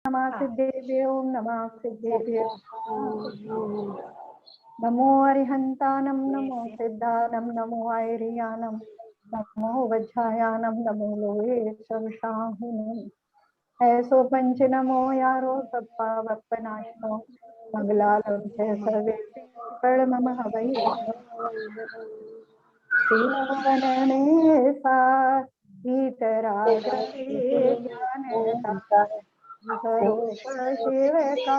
नमः सिद्धेभ्यो नमः सिद्धेभ्यो नमो अरिहंतानं नमो सिद्धानं नमो ऐरियानं नमो वज्रायानं नमो लोहे सर्वशाहुनं ऐसो पंच नमो यारो सप्पा वप्पनाशनो मंगलालं च सर्वे परमम हवै श्रीनवनने सा ईतरागते ज्ञानता स्वरूप शिवका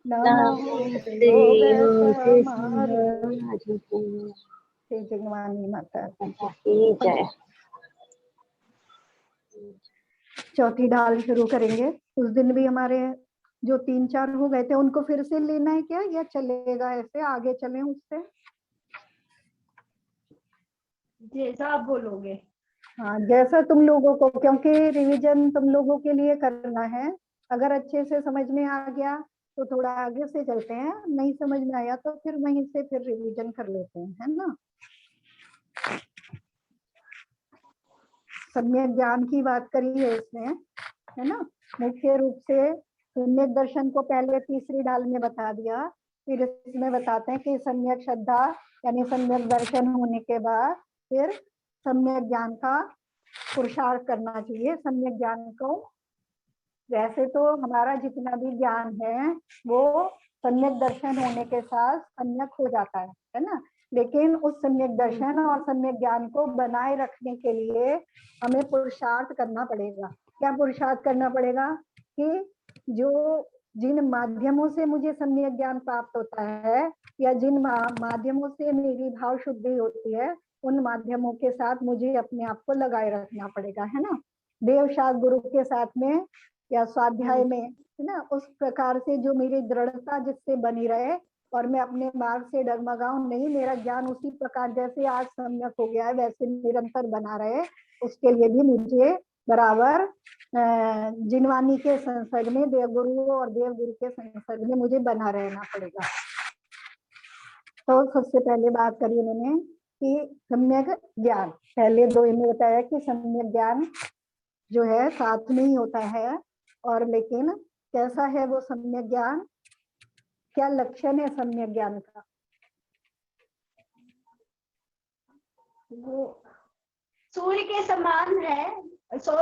नमोस्ते योग समाधि श्री जगवानी माता की जय। चौथी डाल शुरू करेंगे। उस दिन भी हमारे जो 3-4 हो गए थे उनको फिर से लेना है क्या, या चलेगा ऐसे आगे चलें उससे? जैसा आप बोलोगे। हाँ, जैसा तुम लोगों को, क्योंकि रिवीजन तुम लोगों के लिए करना है। अगर अच्छे से समझ में आ गया तो थोड़ा आगे से चलते हैं, नहीं समझ में आया तो फिर वहीं से फिर रिवीजन कर लेते हैं, है ना। सम्यक ज्ञान की बात करी है इसमें, है ना। मुख्य रूप से सम्यक दर्शन को पहले तीसरी डाल में बता दिया, फिर इसमें बताते हैं कि सम्यक श्रद्धा यानी सम्यक दर्शन होने के बाद फिर सम्यक ज्ञान का पुरुषार्थ करना चाहिए। सम्यक ज्ञान को, वैसे तो हमारा जितना भी ज्ञान है वो सम्यक दर्शन होने के साथ सम्यक हो जाता है ना। लेकिन उस सम्यक दर्शन और सम्यक ज्ञान को बनाए रखने के लिए हमें पुरुषार्थ करना पड़ेगा। क्या पुरुषार्थ करना पड़ेगा? कि जो जिन माध्यमों से मुझे सम्यक ज्ञान प्राप्त होता है या जिन माध्यमों से मेरी भाव शुद्धि होती है, उन माध्यमों के साथ मुझे अपने आप को लगाए रखना पड़ेगा, है ना। देवशास्त्र गुरु के साथ में या स्वाध्याय में, है ना, उस प्रकार से जो मेरी दृढ़ता जिससे बनी रहे और मैं अपने मार्ग से डगमगाऊं नहीं, मेरा ज्ञान उसी प्रकार जैसे आज सम्यक हो गया है वैसे निरंतर बना रहे, उसके लिए भी मुझे बराबर जिनवानी के संसर्ग में, देवगुरु और देवगुरु के संसर्ग में मुझे बना रहना पड़ेगा। तो सबसे पहले बात करी उन्होंने कि सम्यक ज्ञान, पहले दो इन्हें बताया कि सम्यक ज्ञान जो है साथ में ही होता है, और लेकिन कैसा है वो सम्यक ज्ञान, क्या लक्षण है सम्यक ज्ञान का? वो सूर्य के समान है। 100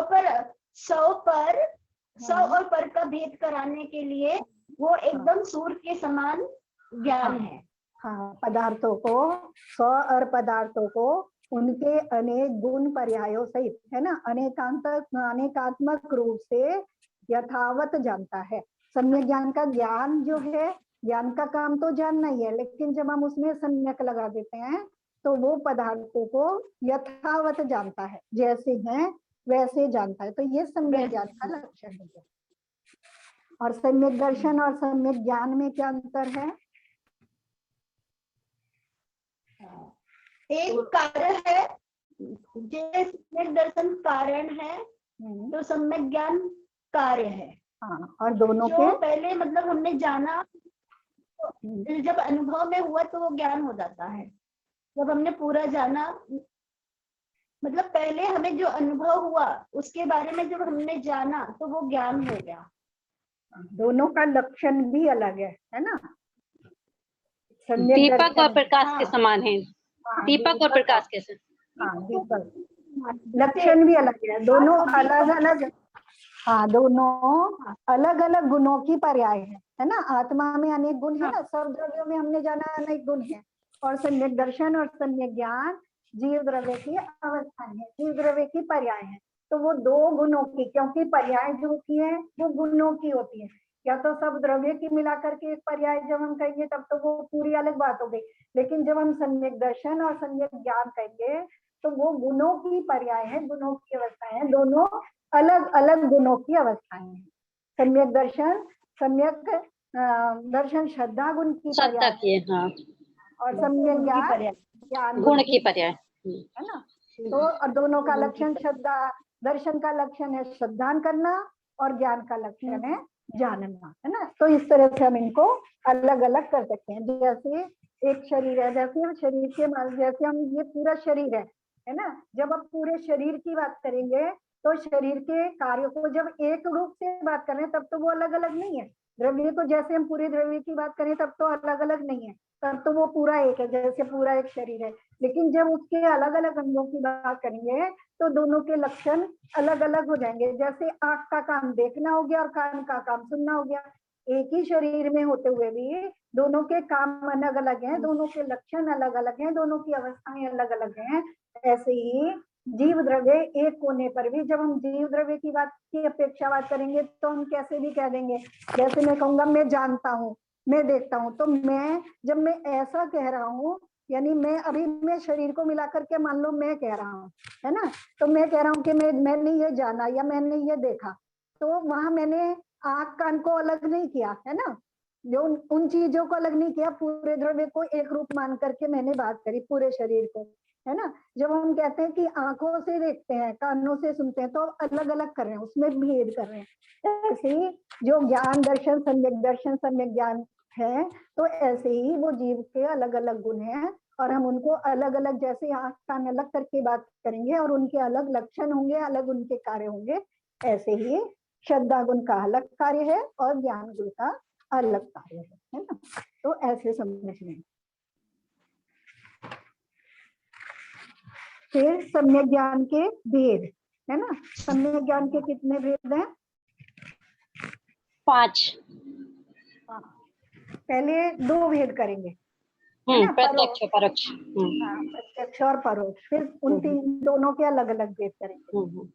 और पर का भेद कराने के लिए वो एकदम सूर्य के समान ज्ञान है। हाँ, पदार्थों को, 100 और पदार्थों को उनके अनेक गुण पर्यायों सहित, है ना, अनेकात्मक रूप से यथावत जानता है। सम्यक ज्ञान का ज्ञान जो है, ज्ञान का काम तो जानना ही है, लेकिन जब हम उसमें सम्यक लगा देते हैं तो वो पदार्थों को यथावत जानता है, जैसे हैं वैसे जानता है। तो ये सम्यक ज्ञान का लक्षण है। और सम्यक दर्शन और सम्यक ज्ञान में क्या अंतर है? एक कारण है, जैसे सम्यक दर्शन कारण है तो सम्यक ज्ञान कार्य है। हाँ, और दोनों जो के पहले मतलब हमने जाना, जब अनुभव में हुआ तो वो ज्ञान हो जाता है। जब हमने पूरा जाना, मतलब पहले हमें जो अनुभव हुआ उसके बारे में जब हमने जाना तो वो ज्ञान हो गया। दोनों का लक्षण भी अलग है ना। दीपक और प्रकाश के समान है। दीपक और प्रकाश के समान। हाँ, दीपक, लक्षण भी अलग है, दोनों अलग अलग। हाँ, दोनों अलग अलग गुणों की पर्याय है ना। आत्मा में अनेक गुण है ना, सब द्रव्यों में हमने जाना अनेक गुण है। और सम्यक दर्शन और सम्यक ज्ञान जीव द्रव्य की अवस्था है, जीव द्रव्य की पर्याय है। तो वो दो गुणों की, क्योंकि पर्याय जो होती है वो गुणों की होती है। या तो सब द्रव्य की मिलाकर के एक पर्याय जब हम कहेंगे तब तो वो पूरी अलग बात हो गई, लेकिन जब हम सम्यक दर्शन और सम्यक ज्ञान कहेंगे तो वो गुणों की पर्याय है, गुणों की अवस्थाएं है, दोनों अलग अलग गुणों की अवस्थाएं हैं। सम्यक दर्शन, सम्यक दर्शन श्रद्धा गुण की पर्याय है, हाँ। और सम्यक ज्ञान गुण की पर्याय है ना। तो और दोनों का लक्षण, श्रद्धा दर्शन का लक्षण है श्रद्धान करना और ज्ञान का लक्षण है जानना, है ना। तो इस तरह से हम इनको अलग अलग कर सकते हैं। जैसे एक शरीर है, जैसे हम शरीर के जैसे हम ये पूरा शरीर है ना, जब आप पूरे शरीर की बात करेंगे तो शरीर के कार्यों को जब एक रूप से बात कर रहे हैं तब तो वो अलग अलग नहीं है। द्रव्य को जैसे हम पूरे द्रव्य की बात करें तब तो अलग अलग नहीं है, तब तो वो पूरा एक है, जैसे पूरा एक शरीर है। लेकिन जब उसके अलग अलग अंगों की बात करेंगे तो दोनों के लक्षण अलग अलग हो जाएंगे। जैसे आंख का काम देखना हो गया और कान का काम सुनना हो गया, एक ही शरीर में होते हुए भी दोनों के काम अलग अलग हैं, दोनों के लक्षण अलग अलग हैं, दोनों की अवस्थाएं अलग अलग हैं। ऐसे ही जीव द्रव्य एक होने पर भी जब हम जीव द्रव्य की बात की अपेक्षा बात करेंगे तो हम कैसे भी कह देंगे। जैसे मैं कहूंगा मैं जानता हूँ, मैं देखता हूँ, तो मैं जब मैं ऐसा कह रहा हूँ यानी मैं शरीर को मिलाकर के मान लो मैं कह रहा हूँ, है ना, तो मैं कह रहा हूँ कि मैंने ये जाना या मैंने ये देखा, तो वहां मैंने आंख कान को अलग नहीं किया, है ना, जो उन चीजों को अलग नहीं किया, पूरे द्रव्य को एक रूप मान करके मैंने बात करी पूरे शरीर को, है ना। जब हम कहते हैं कि आंखों से देखते हैं कानों से सुनते हैं तो अलग अलग कर रहे हैं, उसमें भेद कर रहे हैं। ऐसे ही जो ज्ञान दर्शन सम्यक ज्ञान है, तो ऐसे ही वो जीव के अलग अलग गुण हैं और हम उनको अलग अलग जैसे आंख कान अलग करके बात करेंगे और उनके अलग लक्षण होंगे, अलग उनके कार्य होंगे, ऐसे ही श्रद्धा गुण का अलग कार्य है और ज्ञान गुण का अलग कार्य है ना। तो ऐसे समझने। फिर सम्यक ज्ञान के भेद, है ना, सम्यक ज्ञान के कितने भेद हैं? 5। पहले 2 भेद करेंगे, है ना, प्रत्यक्ष परोक्ष। प्रत्यक्ष और परोक्ष। फिर उन दोनों के अलग अलग भेद करेंगे।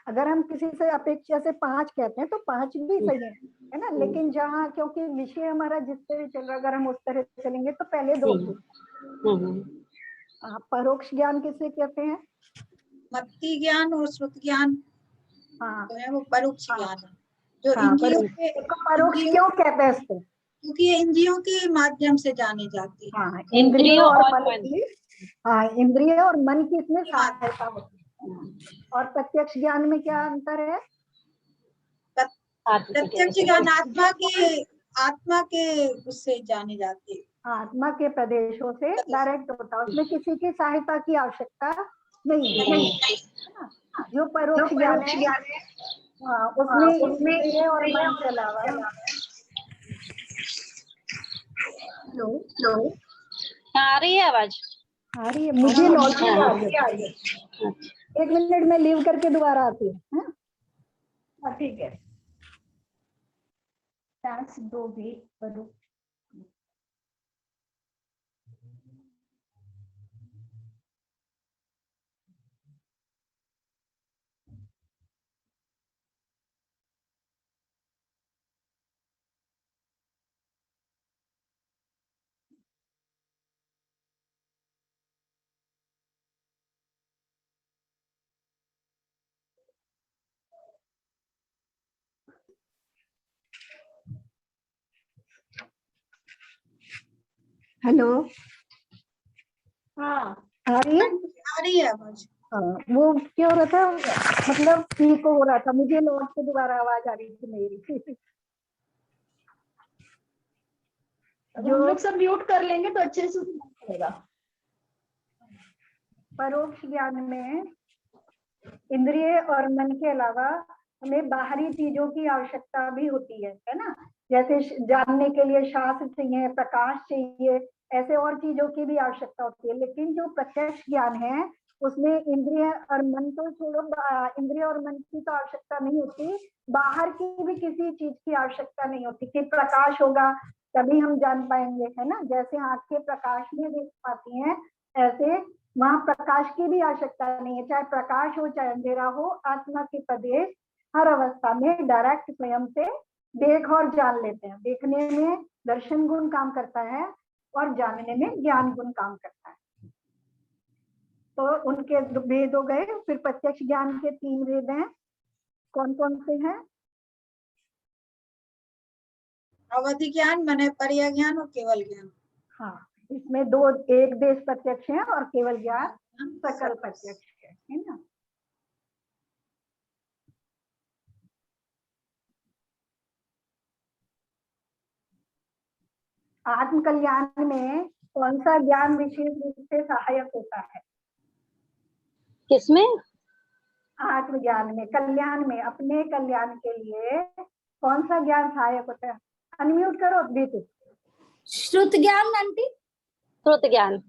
अगर हम किसी से अपेक्षा से 5 कहते हैं तो 5 भी सही है ना, लेकिन जहाँ क्योंकि विषय हमारा जिससे भी चल रहा, अगर हम उस तरह चलेंगे तो पहले 2 भेद। परोक्ष ज्ञान किसे कहते हैं? मत्ती ज्ञान और श्रुत ज्ञान तो है वो परोक्ष ज्ञान है, जो इंद्रियों के परोक्ष क्यों कहते हैं इसको? क्योंकि ये इंद्रियों के माध्यम से जाने जाती है। इंद्रियों और मन की, इंद्रिय और मन की इसमें सहायता होती है। और प्रत्यक्ष ज्ञान में क्या अंतर है? प्रत्यक्ष ज्ञान आत्मा के उससे जाने जाती है, आत्मा के प्रदेशों से डायरेक्ट होता है, उसमें किसी की सहायता की आवश्यकता नहीं है। जो परोक्ष ज्ञान है उसमें इंद्रिय और मन के अलावा आ रही है आवाज? आ रही है, मुझे लौट आ रही है। 1 मिनट में लीव करके दोबारा आती है। ठीक है। 2 भी परोक्ष। हेलो, हाँ आ रही है आवाज। वो क्या हो रहा था, मतलब ठीक हो रहा था, मुझे लौट से दोबारा आवाज आ रही थी मेरी। जो हम लोग सब म्यूट कर लेंगे तो अच्छे से सुनेगा। परोक्ष ज्ञान में इंद्रिय और मन के अलावा हमें बाहरी चीजों की आवश्यकता भी होती है ना, जैसे जानने के लिए शास्त्र चाहिए, प्रकाश चाहिए, ऐसे और चीजों की भी आवश्यकता होती है। लेकिन जो प्रत्यक्ष ज्ञान है उसमें इंद्रिय और मन तो छोड़ो, इंद्रिय और मन की तो आवश्यकता नहीं होती, बाहर की भी किसी चीज की आवश्यकता नहीं होती कि प्रकाश होगा तभी हम जान पाएंगे, है ना। जैसे आंखें प्रकाश में देख पाती हैं, ऐसे वहां प्रकाश की भी आवश्यकता नहीं है, चाहे प्रकाश हो चाहे अंधेरा हो, आत्मा के प्रदेश हर अवस्था में डायरेक्ट स्वयं से देख और जान लेते हैं। देखने में दर्शन गुण काम करता है और जानने में ज्ञान गुण काम करता है। तो उनके भेद हो गए। फिर प्रत्यक्ष ज्ञान के 3 भेद हैं, कौन कौन से हैं? अवधि ज्ञान, मन पर्या ज्ञान और केवल ज्ञान। हाँ, इसमें 2, एक देश प्रत्यक्ष है और केवल ज्ञान सकल प्रत्यक्ष है ना। आत्म कल्याण में कौन सा ज्ञान विशेष रूप से सहायक होता है? किसमें? आत्मज्ञान में, कल्याण में, अपने कल्याण के लिए कौन सा ज्ञान सहायक होता है? अनम्यूट करो दीदी। श्रुत ज्ञान आंटी। श्रुत ज्ञान।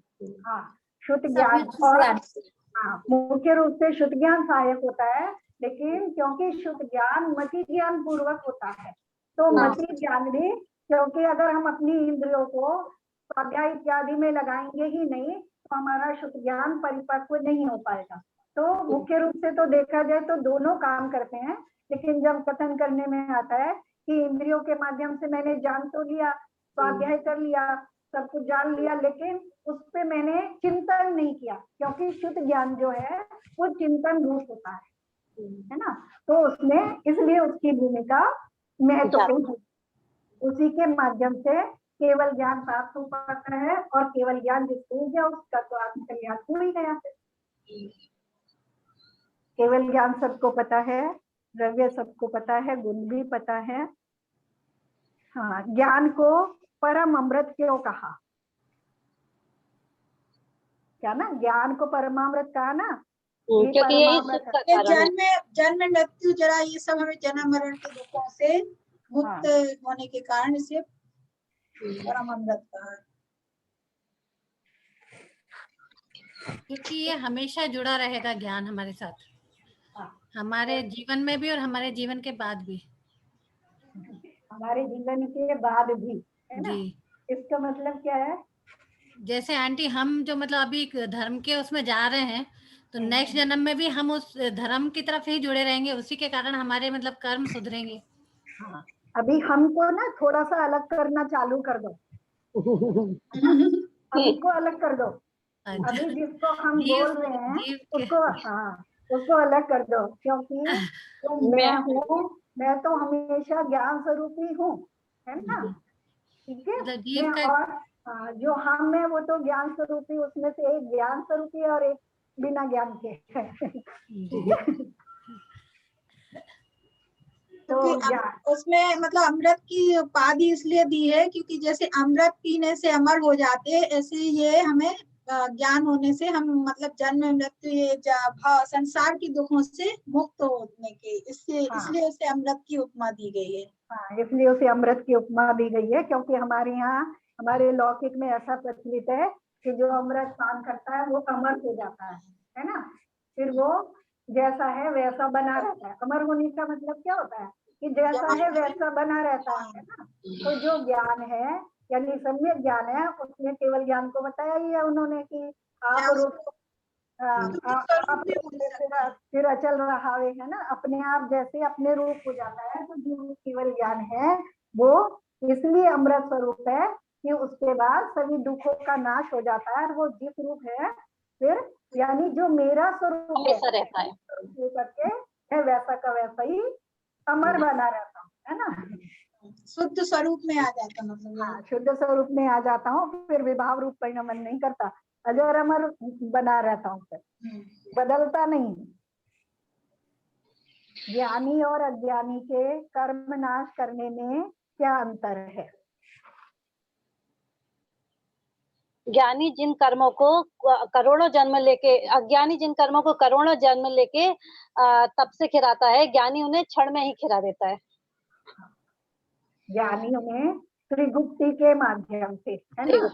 हाँ, शुद्ध ज्ञान। और हाँ, मुख्य रूप से शुद्ध ज्ञान सहायक होता है, लेकिन क्योंकि शुद्ध ज्ञान मति ज्ञान पूर्वक होता है, तो मति ज्ञान भी, क्योंकि अगर हम अपनी इंद्रियों को स्वाध्याय इत्यादि में लगाएंगे ही नहीं तो हमारा शुद्ध ज्ञान परिपक्व नहीं हो पाएगा। तो मुख्य रूप से तो देखा जाए तो दोनों काम करते हैं, लेकिन जब कथन करने में आता है कि इंद्रियों के माध्यम से मैंने जान तो लिया, स्वाध्याय कर लिया, सब कुछ जान लिया, लेकिन उस पे मैंने चिंतन नहीं किया, क्योंकि शुद्ध ज्ञान जो है वो चिंतन रूप होता है ना। तो उसमें इसलिए उसकी भूमिका महत्वपूर्ण है। उसी के माध्यम से केवल ज्ञान प्राप्त हो पाता है, और केवल ज्ञान जिसको हो गया उसका तो आत्मकल्याण हो ही गया। केवल ज्ञान सबको पता है, द्रव्य सबको पता है, गुण भी पता है। हाँ, ज्ञान को परम अमृत क्यों कहा? क्या ना, ज्ञान को परमामृत कहा ना, क्योंकि यही सुख का कारण है। जन्म मृत्यु जरा ये सब हमें जन्म मरण के दुखों से मुक्त होने के कारण इसे परम अमृत कहा। क्योंकि ये हमेशा जुड़ा रहेगा ज्ञान हमारे साथ, हमारे जीवन में भी और हमारे जीवन के बाद भी। हमारे जीवन के बाद भी, है ना? जी। इसका मतलब क्या है? जैसे आंटी हम जो मतलब अभी धर्म के उसमें जा रहे हैं, तो नेक्स्ट जन्म में भी हम उस धर्म की तरफ ही जुड़े रहेंगे, उसी के कारण हमारे मतलब कर्म सुधरेंगे। हाँ, अभी हमको ना थोड़ा सा अलग करना चालू कर दो। हमको अलग कर दो। अभी जिसको हम बोल रहे हैं उसको, हाँ, उसको अलग कर दो, क्योंकि तो मैं हूँ, मैं तो हमेशा ज्ञान स्वरूप ही हूँ, है ना? ठीक है। मैं और जो हम है वो तो ज्ञान स्वरूप ही, उसमें से एक ज्ञान स्वरूप ही और एक बिना ज्ञान के। तो उसमें मतलब अमृत की उपाधि इसलिए दी है क्योंकि जैसे अमृत पीने से अमर हो जाते, ऐसे ये हमें ज्ञान होने से हम मतलब जन्म मृत्यु ये भाव संसार की दुखों से मुक्त होने के, इसलिए उसे अमृत की उपमा दी गई है। हाँ, इसलिए उसे अमृत की उपमा दी गई है, क्योंकि हमारे यहाँ हमारे लौकिक में ऐसा प्रचलित है कि जो अमृत पान करता है वो अमर हो जाता है ना? फिर वो जैसा है वैसा बना रहता है। अमर होने का मतलब क्या होता है? कि जैसा है वैसा बना रहता है ना। तो जो ज्ञान है यानी सम्यक ज्ञान है, उसमें केवल ज्ञान को बताया ही है उन्होंने कि आप फिर अचल रहा है ना, अपने आप जैसे अपने रूप हो जाता है। तो जो केवल ज्ञान है वो इसलिए अमृत स्वरूप है कि उसके बाद सभी दुखों का नाश हो जाता है, और वो जिस रूप है फिर यानी जो मेरा स्वरूप है करके है वैसा का वैसा ही अमर बना रहता हूँ, है ना? शुद्ध स्वरूप में आ जाता मतलब। हाँ, शुद्ध स्वरूप में आ जाता हूँ, फिर विभाव रूप परिणमन नहीं करता, अजर अमर बना रहता हूँ, फिर बदलता नहीं। ज्ञानी और अज्ञानी के कर्म नाश करने में क्या अंतर है? ज्ञानी जिन कर्मों को करोड़ों जन्म लेके, अज्ञानी जिन कर्मों को करोड़ों जन्म लेके तब से खिलाता है, ज्ञानी उन्हें क्षण में ही खिला देता है। ज्ञानी उन्हें त्रिगुप्ति के माध्यम से, है ना?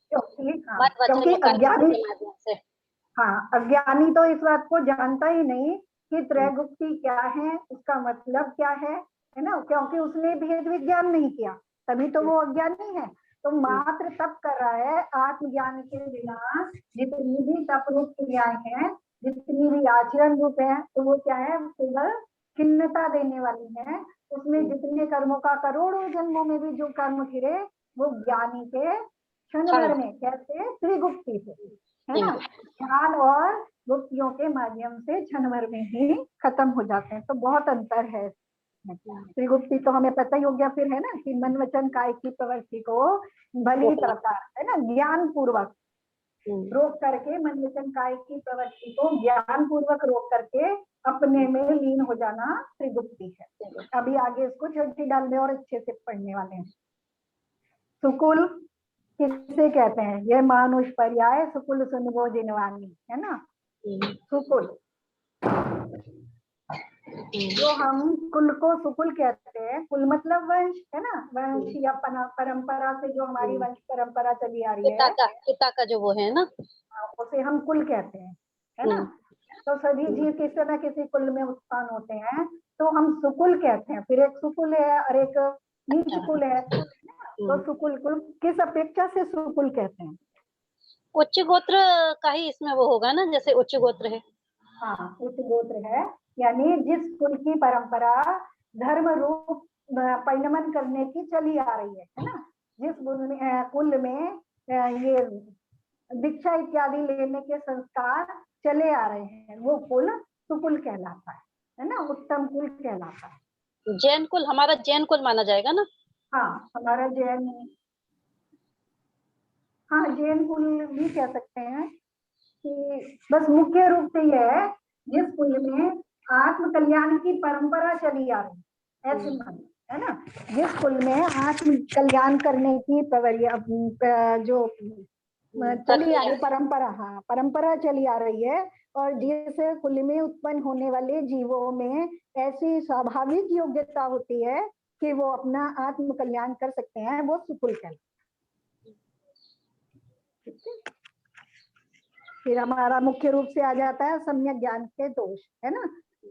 क्योंकि अज्ञानी, हाँ, अज्ञानी तो इस बात को जानता ही नहीं कि त्रैगुप्ति क्या है, उसका मतलब क्या है ना? क्योंकि उसने भेद विज्ञान नहीं किया, तभी तो वो अज्ञानी है। तो मात्र तप कर रहा है, आत्मज्ञान के बिना जितनी भी तप रूप क्रियाएं हैं, जितनी भी आचरण रूप है, तो वो क्या है? केवल खिन्नता देने वाली है। उसमें जितने कर्मों का करोड़ों जन्मों में भी जो कर्म फिरे वो ज्ञानी के क्षण भर में, कैसे? त्रिगुप्ति से, है ना? ज्ञान और गुप्तियों के माध्यम से क्षण भर में ही खत्म हो जाते हैं। तो बहुत अंतर है। त्रिगुप्ति तो हमें पता ही हो गया फिर, है ना, कि मन वचन काय की प्रवृत्ति को भली प्रकार, है ना, ज्ञान पूर्वक रोक करके, मन वचन काय की प्रवृत्ति को ज्ञान पूर्वक रोक करके अपने में लीन हो जाना त्रिगुप्ति है। अभी आगे इसको छोटी डाल में और अच्छे से पढ़ने वाले हैं। सुकुल किसे कहते हैं? ये मानुष पर्याय सुकुल सुनवो जिनवानी, है ना? सुकुल जो हम कुल को सुकुल कहते हैं, कुल मतलब वंश है ना, वंश या परंपरा से जो हमारी वंश परंपरा चली आ रही है, पिता का जो वो है ना, उसे हम कुल कहते हैं, है ना। तो सभी जीव किसी न किसी कुल में उत्पन्न होते हैं, तो हम सुकुल कहते हैं। फिर एक सुकुल है और एक नीच कुल है। तो सुकुल कुल किस अपेक्षा से सुकुल कहते हैं? उच्च गोत्र का ही इसमें वो होगा ना, जैसे उच्च गोत्र है। हाँ, उच्च गोत्र है, यानी जिस कुल की परंपरा धर्म रूप परिणमन करने की चली आ रही है ना। जिस कुल में ये दीक्षा इत्यादि लेने के संस्कार चले आ रहे हैं, वो कुल सुकुल कहलाता है ना, उत्तम कुल कहलाता है। जैन कुल, हमारा जैन कुल माना जाएगा ना। हाँ, हमारा जैन, हाँ जैन कुल भी कह सकते हैं कि बस मुख्य रूप से यह है जिस कुल में आत्म कल्याण की परंपरा चली आ रही है, ऐसे मानो, है ना। जिस कुल में आत्म कल्याण करने की जो चली आ रही परंपरा, हाँ परंपरा चली आ रही है, और जिस कुल में उत्पन्न होने वाले जीवों में ऐसी स्वाभाविक योग्यता होती है कि वो अपना आत्म कल्याण कर सकते हैं, वो सुकुल कहलाते हैं। फिर हमारा मुख्य रूप से आ जाता है सम्यक ज्ञान के दोष, है ना।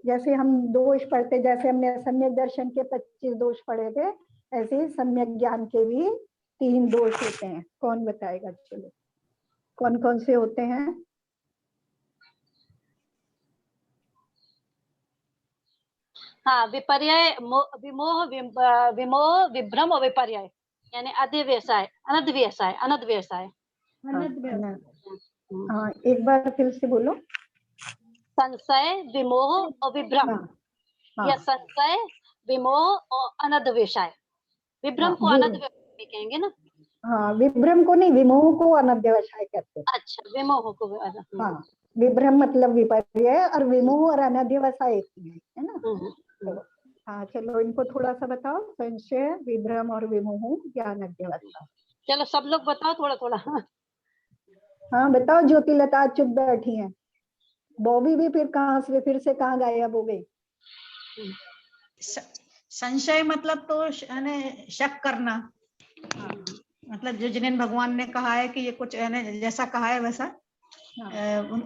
जैसे हम दोष पढ़ते, जैसे हमने सम्यक दर्शन के 25 दोष पढ़े थे, ऐसे ही सम्यक ज्ञान के भी 3 दोष होते हैं। कौन बताएगा? चलो, कौन कौन से होते हैं? हाँ, विपर्यय, विमोह, विमोह, विभ्रम और विपर्यय, यानी अध्यवसाय, अनध्यवसाय, अनध्यवसाय। हाँ, एक बार फिर से बोलो। संशय, विमोह और विभ्रम, या संशय, विमोह और अनध्यवसाय। विभ्रम को अनध्यवसाय कहेंगे ना। हाँ, विभ्रम को नहीं, विमोह को अनध्यवसाय कहते हैं। अच्छा, विमोह को। हाँ, विभ्रम मतलब विपर्यय, और विमोह और अनध्यवसाय एक ही है ना। हाँ चलो, इनको थोड़ा सा बताओ, संशय, विभ्रम और विमोह या अनध्यवसाय। चलो सब लोग बताओ थोड़ा थोड़ा। हाँ बताओ, ज्योतिलता चुप बैठी है, बॉबी भी फिर से कहाँ गायब हो गई? संशय मतलब तो शक करना, मतलब जो जिन भगवान ने कहा है कि ये कुछ जैसा कहा है वैसा,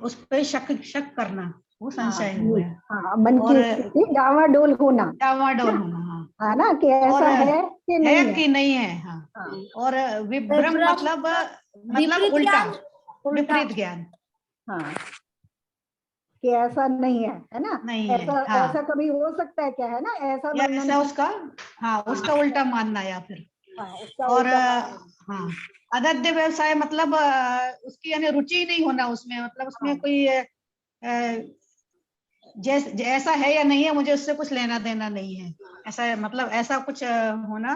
उस पर शक करना, वो संशय हुआ है। हाँ, मन की स्थिति डावाडोल होना, डावाडोल होना, हाँ ना, कि ऐसा है कि नहीं है। हाँ। और विभ्रम मतलब उल्टा, विपरीत ज्ञान। हाँ, कि ऐसा नहीं है ना, नहीं ऐसा है, हाँ। ऐसा कभी हो सकता है क्या, है ना, ऐसा ऐसा उसका, हाँ उसका उल्टा मानना, या फिर और हाँ, अनद्य व्यवसाय मतलब उसकी यानी रुचि नहीं होना उसमें, मतलब उसमें कोई ऐसा है या नहीं है, मुझे उससे कुछ लेना देना नहीं है, ऐसा मतलब ऐसा कुछ होना,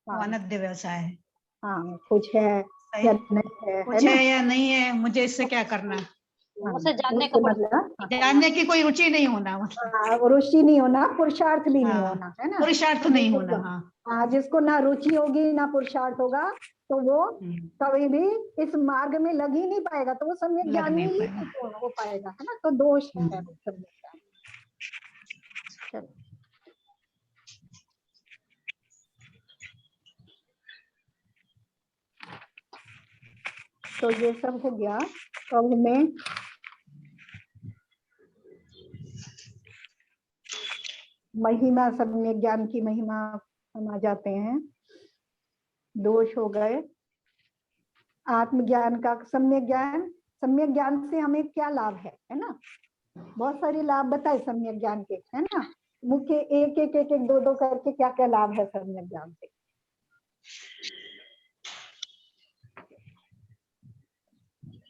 अनद्य व्यवसाय है। हाँ, कुछ है या नहीं है, कुछ है या नहीं है, मुझे इससे क्या करना, उसे जानने का मतलब जानने की कोई रुचि नहीं होना, रुचि नहीं होना, पुरुषार्थ भी नहीं होना, है ना, पुरुषार्थ नहीं होना। हाँ, जिसको ना रुचि होगी ना पुरुषार्थ होगा, तो वो कभी भी इस मार्ग में लग ही नहीं पाएगा, तो वो सम्यक ज्ञानी नहीं हो पाएगा, है ना। तो दोष है सम्यक ज्ञान। चलो, तो ये सब हो गया। अब हमें महिमा, सम्यक ज्ञान की महिमा हम आ जाते हैं। दोष हो गए, आत्मज्ञान का सम्यक ज्ञान से हमें क्या लाभ है ना। बहुत सारे लाभ बताए सम्यक ज्ञान के, है ना। मुख्य एक एक दो करके क्या क्या लाभ है सम्यक ज्ञान से।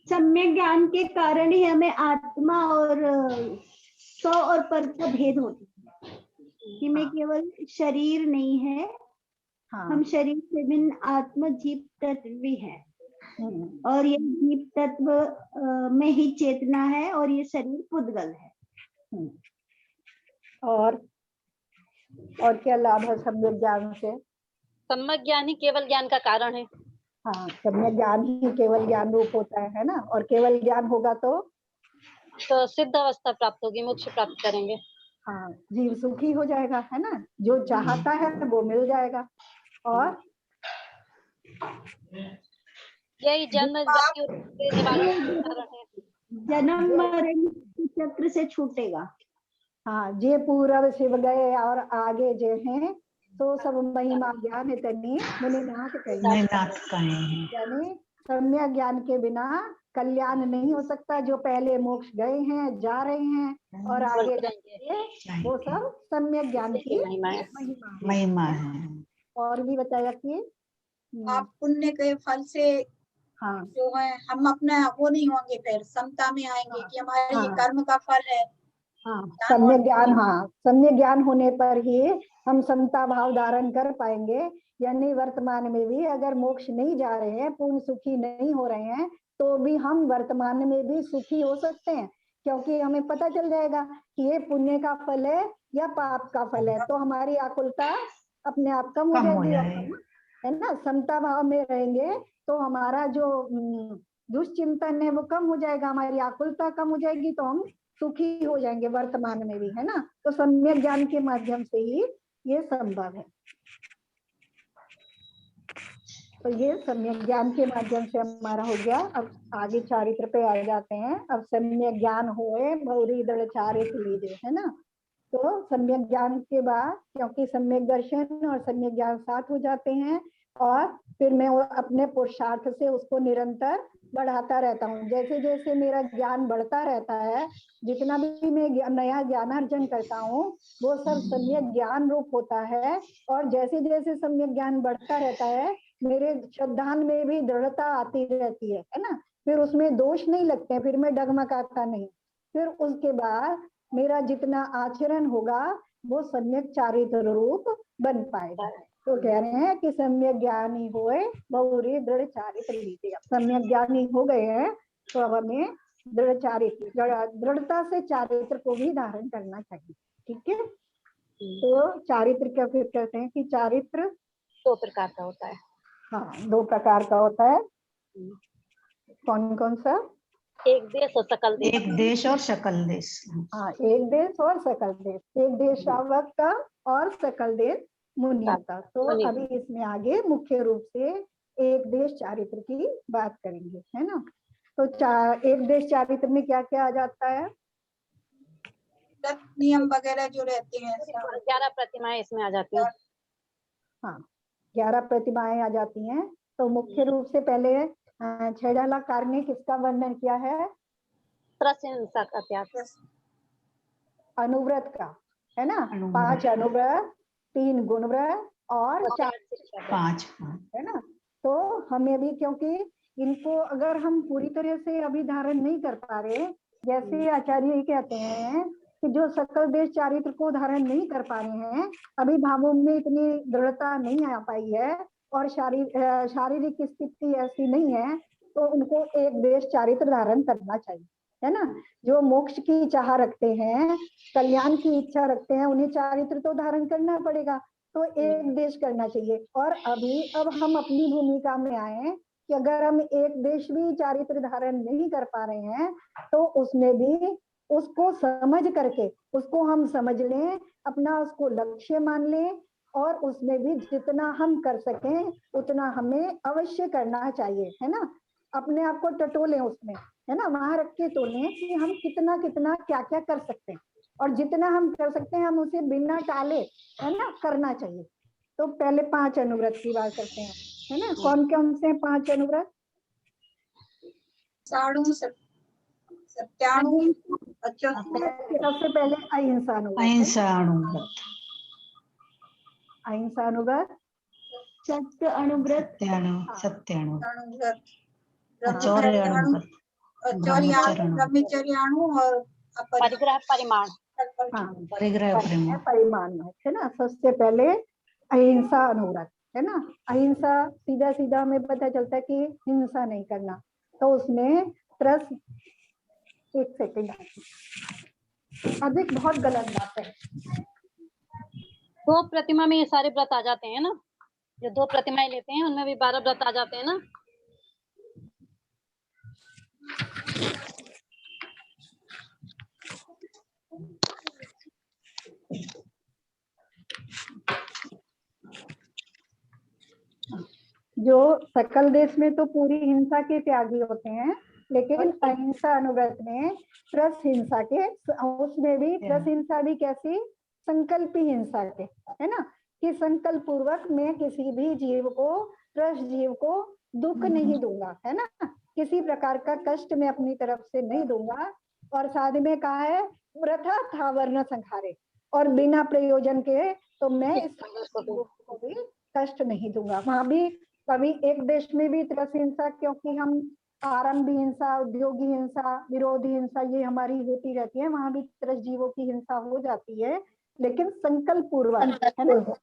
सम्यक ज्ञान के कारण ही हमें आत्मा और स्व और पर का भेद होता है, कि मैं केवल शरीर नहीं है, हम शरीर से भिन्न आत्म जीव तत्व भी है, और ये जीव तत्व में ही चेतना है, और ये शरीर पुद्गल है। और क्या लाभ है सम्यक ज्ञान से? सम्यक ज्ञान ही केवल ज्ञान का कारण है। हाँ, सम्यक ज्ञान ही केवल ज्ञान रूप होता है ना, और केवल ज्ञान होगा तो सिद्ध अवस्था प्राप्त होगी, मोक्ष प्राप्त करेंगे। हाँ, जीव सुखी हो जाएगा, है ना, जो चाहता है वो मिल जाएगा। और यही जन्म मृत्यु देने वाला कारण है। जन्म मरण के चक्र से छूटेगा। हाँ, जे पूरब शिव गए और आगे जे हैं तो सब महिमा ज्ञान तनी मुनिनाथ कहे। मुनिनाथ कहे हैं। यानी सम्यक ज्ञान के बिना कल्याण नहीं हो सकता। जो पहले मोक्ष गए हैं, जा रहे हैं और आगे जाएंगे, वो सब सम्यक ज्ञान की महिमा है। महिमा है। और भी बताया कि आप पुण्य के फल से हाँ जो है हम अपना वो नहीं होंगे, फिर समता में आएंगे कि हमारे ये हाँ। कर्म का फल है। हाँ, सम्यक ज्ञान, हाँ, सम्यक ज्ञान होने पर ही हम समता भाव धारण कर पाएंगे। यानी वर्तमान में भी अगर मोक्ष नहीं जा रहे हैं, पूर्ण सुखी नहीं हो रहे हैं, तो भी हम वर्तमान में भी सुखी हो सकते हैं, क्योंकि हमें पता चल जाएगा कि ये पुण्य का फल है या पाप का फल है। तो हमारी आकुलता अपने आप कम हो जाएगी, है ना। समता भाव में रहेंगे तो हमारा जो दुष्चिंतन है वो कम हो जाएगा, हमारी आकुलता कम हो जाएगी, तो हम सुखी हो जाएंगे वर्तमान में भी, है ना। तो सम्यक ज्ञान के माध्यम से ही ये संभव है। तो ये सम्यक ज्ञान के माध्यम से हमारा हो गया। अब आगे चारित्र पे आ जाते हैं। अब सम्यक ज्ञान होए बहुरी दृढ़ चारित्र लीजिए, है ना। तो सम्यक ज्ञान के बाद, क्योंकि सम्यक दर्शन और सम्यक ज्ञान साथ हो जाते हैं, और फिर मैं अपने पुरुषार्थ से उसको निरंतर बढ़ाता रहता हूँ। जैसे जैसे मेरा ज्ञान बढ़ता रहता है, जितना भी मैं नया ज्ञानार्जन करता हूँ, वो सब सम्यक ज्ञान रूप होता है। और जैसे जैसे सम्यक ज्ञान बढ़ता रहता है, मेरे श्रद्धान में भी दृढ़ता आती रहती है ना। फिर उसमें दोष नहीं लगते, फिर मैं डगमगाता नहीं। फिर उसके बाद मेरा जितना आचरण होगा वो सम्यक चारित्र रूप बन पाएगा। तो कह रहे हैं कि सम्यक ज्ञानी होए बहुरी दृढ़ चारित्र लीजिए। सम्यक ज्ञानी हो गए हैं तो अब हमें दृढ़ चारित्र, दृढ़ता से चारित्र को भी धारण करना चाहिए। ठीक है। तो चारित्र क्या फिर कहते हैं कि चारित्र 2 प्रकार का होता है। हाँ, 2 प्रकार का होता है। कौन कौन सा? एक देश और सकल देश। एक देश और सकल देश। हाँ, एक देश और सकल देश। एक देश शावक का और सकल देश मुनि का। तो अभी इसमें आगे मुख्य रूप से एक देश चारित्र की बात करेंगे, है ना। तो एक देश चारित्र में क्या क्या आ जाता है? नियम वगैरह जो रहते हैं, 11 प्रतिमाएं इसमें आ जाती हैं। हाँ, 11 प्रतिमाएं आ जाती हैं। तो मुख्य रूप से पहले छेड़ाला कार ने किसका वर्णन किया है? प्रशंसा का त्याग, अनुव्रत का, है ना। 5 अनुव्रत, 3 गुणव्रत और 4 5, है ना। तो हमें भी, क्योंकि इनको अगर हम पूरी तरह से अभी धारण नहीं कर पा रहे, जैसे आचार्य कहते हैं कि जो सकल देश चारित्र को धारण नहीं कर पा रहे हैं, अभी भावों में इतनी दृढ़ता नहीं आ पाई है और शारीरिक स्थिति ऐसी नहीं है, तो उनको एक देश चारित्र धारण करना चाहिए, है ना। जो मोक्ष की चाह रखते हैं, कल्याण की इच्छा रखते हैं, उन्हें चारित्र तो धारण करना पड़ेगा। तो एक देश करना चाहिए। और अब हम अपनी भूमिका में आए कि अगर हम एक देश भी चारित्र धारण नहीं कर पा रहे हैं, तो उसमें भी उसको समझ करके उसको हम समझ लें, अपना उसको लक्ष्य मान लें, और उसमें भी जितना हम कर सकें उतना हमें अवश्य करना चाहिए, है ना। अपने आप को टटोलें उसमें, है ना, वहां रख के तोलें कि हम कितना कितना क्या क्या कर सकते हैं, और जितना हम कर सकते हैं हम उसे बिना टाले, है ना, करना चाहिए। तो पहले 5 अनुव्रत की बात करते हैं, है ना। कौन कौन से 5 अनुव्रत? साणु, सत्याणु, सबसे पहले अहिंसा अनुव्रत। अहिंसा अनुव्रत, अहिंसा अनुव्रत, सत्य अनुव्रत, सत्याणु, ब्रह्मचर्याणु, और परिग्रह परिमाण, परिग्रह परिमाण, है ना। सबसे पहले अहिंसा अनुव्रत, है ना। अहिंसा सीधा सीधा हमें पता चलता है कि हिंसा नहीं करना। तो उसमें त्रस, एक सेकंड, अधिक बहुत गलत बात है। 2 प्रतिमा में ये सारे व्रत आ जाते हैं ना। जो 2 प्रतिमाएं लेते हैं उनमें भी 12 व्रत आ जाते हैं ना। जो सकल देश में तो पूरी हिंसा के त्यागी होते हैं, लेकिन अहिंसा अनुव्रत में त्रस हिंसा के, उसमें भी त्रस हिंसा भी कैसी, संकल्पी हिंसा के, है ना, कि संकल्प पूर्वक मैं किसी भी जीव को, त्रस जीव को दुख नहीं दूंगा, है ना, किसी प्रकार का कष्ट मैं अपनी तरफ से नहीं दूंगा। और साथ में कहा है वृथा था वर्ण संहारे, और बिना प्रयोजन के तो मैं इस को भी कष्ट नहीं दूंगा। वहां भी कभी एक देश में भी त्रस हिंसा, क्योंकि हम आरंभी हिंसा, उद्योगी हिंसा, विरोधी हिंसा ये हमारी होती रहती है, वहां भी त्रस जीवों की हिंसा हो जाती है, लेकिन संकल्प पूर्वक, है ना,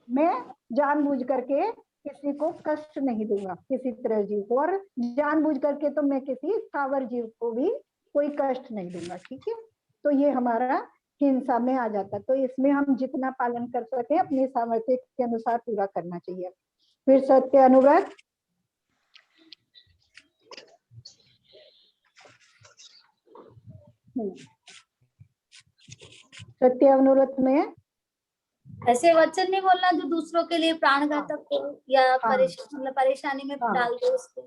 मैं जानबूझ करके किसी को कष्ट नहीं दूंगा, किसी त्रस जीव को, और जानबूझ करके तो मैं किसी स्थावर जीव को भी कोई कष्ट नहीं दूंगा। ठीक है, तो ये हमारा हिंसा में आ जाता है। तो इसमें हम जितना पालन कर सके अपने सामर्थ्य के अनुसार पूरा करना चाहिए। फिर सत्य अनुव्रत, सत्य अनुव्रत में ऐसे वचन नहीं बोलना जो दूसरों के लिए प्राणघातक हो या मतलब परेशानी में डाल दे उसको।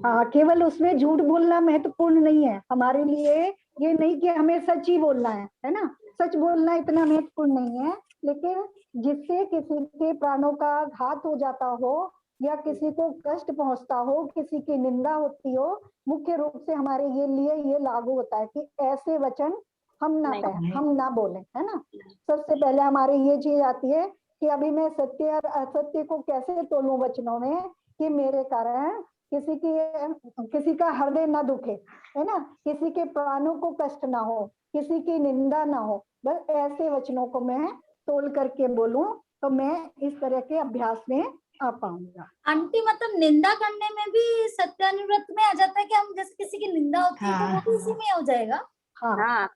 हाँ, केवल उसमें झूठ बोलना महत्वपूर्ण नहीं है हमारे लिए, ये नहीं कि हमें सच ही बोलना है ना, सच बोलना इतना महत्वपूर्ण नहीं है, लेकिन जिससे किसी के प्राणों का घात हो जाता हो या किसी को कष्ट पहुंचता हो, किसी की निंदा होती हो, मुख्य रूप से हमारे लिए ये लागू होता है कि ऐसे वचन हम ना कहें, हम ना बोलें, है ना। सबसे पहले हमारे ये चीज आती है कि अभी मैं सत्य और असत्य को कैसे तोलूं वचनों में, कि मेरे कारण किसी का हृदय ना दुखे, है ना, किसी के प्राणों को कष्ट ना हो, किसी की निंदा ना हो, बस ऐसे वचनों को मैं तोल करके बोलूं, तो मैं इस तरह के अभ्यास में आ पाऊंगा। आंटी मतलब निंदा करने में भी सत्यानुव्रत में आ जाता है कि हम जैसे किसी की निंदा होती है तो वो भी इसी में हो जाएगा। हाँ,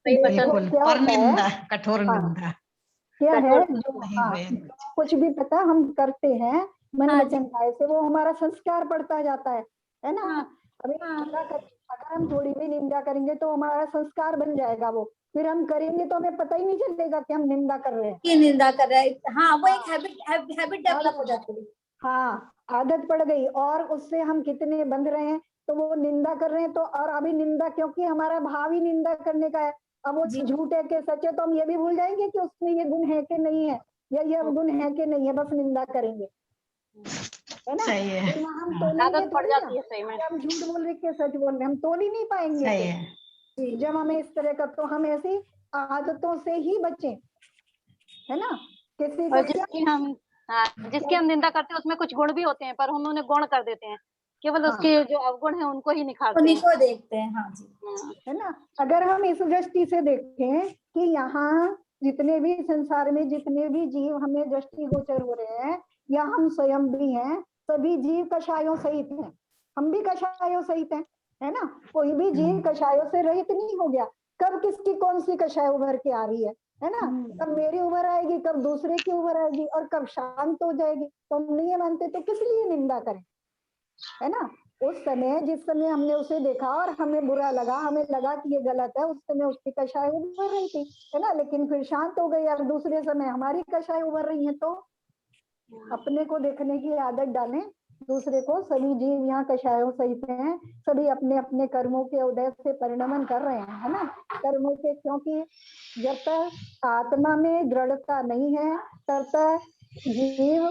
कठोर निंदा क्या है जो कुछ भी पता हम करते हैं मन वचन काया से, वो हमारा संस्कार पड़ता जाता है ना। अभी अगर हम थोड़ी भी निंदा करेंगे तो हमारा संस्कार बन जाएगा, वो फिर हम करेंगे तो हमें पता ही नहीं चलेगा कि हम निंदा कर रहे हैं, कि निंदा कर रहे हैं। हाँ, वो एक हैबिट डेवलप हो जाती है। हाँ, आदत पड़ गई, और उससे हम कितने बंध रहे हैं, तो वो निंदा कर रहे हैं तो, और अभी निंदा क्योंकि हमारा भाव ही निंदा करने का है, अब वो झूठ है कि सच है, तो हम ये भी भूल जाएंगे कि उसमें ये गुण है कि नहीं है, या ये गुण है कि नहीं है, बस निंदा करेंगे, है ना। सही है। तो हम आदत पड़ जाती है सही में, हम झूठ बोल रहे के सच बोल रहे, हम तोल ही नहीं पाएंगे। जब हमें इस तरह का, तो हम ऐसी आदतों से ही बचें, है ना। किसी को जिसकी हम निंदा करते हैं उसमें कुछ गुण भी होते हैं, पर हम उन्हें गौण कर देते हैं, केवल उसके जो अवगुण है उनको ही निखारते हैं, उनको देखते हैं। हाँ जी, है ना। अगर हम इस दृष्टि से देखें कि यहाँ जितने भी संसार में जितने भी जीव हमें दृष्टि गोचर हो रहे हैं, या हम स्वयं भी हैं, सभी जीव कषायों सहित हैं, हम भी कषायों सहित हैं, है ना। कोई भी जीव कषायों से रहित नहीं हो गया। कब किसकी कौन सी कषाय उभर के आ रही है ना, कब मेरी उभर आएगी, कब दूसरे की उभर आएगी, और कब शांत हो जाएगी। तो हम नहीं मानते तो किस लिए निंदा करें, है ना। उस समय जिस समय हमने उसे देखा और हमें बुरा लगा, हमें लगा कि ये गलत है, उस समय उसकी कषाय उभर रही थी, है ना, लेकिन फिर शांत हो गई, और दूसरे समय हमारी कषाय उभर रही है। तो अपने को देखने की आदत डालें, दूसरे को। सभी जीव यहाँ कषायों सहित हैं, सभी अपने अपने कर्मों के उदय से परिणमन कर रहे हैं, है ना, कर्मों के, क्योंकि जब तक आत्मा में दृढ़ता नहीं है तब तक जीव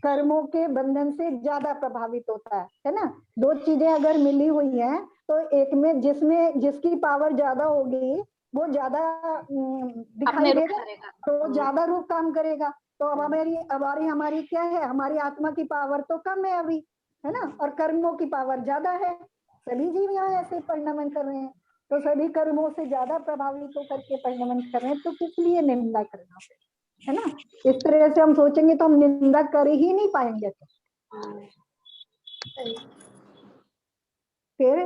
कर्मों के बंधन से ज्यादा प्रभावित होता है ना। दो चीजें अगर मिली हुई हैं तो एक में जिसकी पावर ज्यादा होगी वो ज्यादा दिखाई देगा, तो ज्यादा रूप काम करेगा। तो अब हमारी क्या है, हमारी आत्मा की पावर तो कम है अभी, है ना, और कर्मों की पावर ज्यादा है। सभी जीव यहाँ ऐसे परिणमन कर रहे हैं, तो सभी कर्मों से ज्यादा प्रभावित होकर के परिणमन कर रहे हैं, तो किस लिए निंदा करना, है ना। इस तरह से हम सोचेंगे तो हम निंदा कर ही नहीं पाएंगे। फिर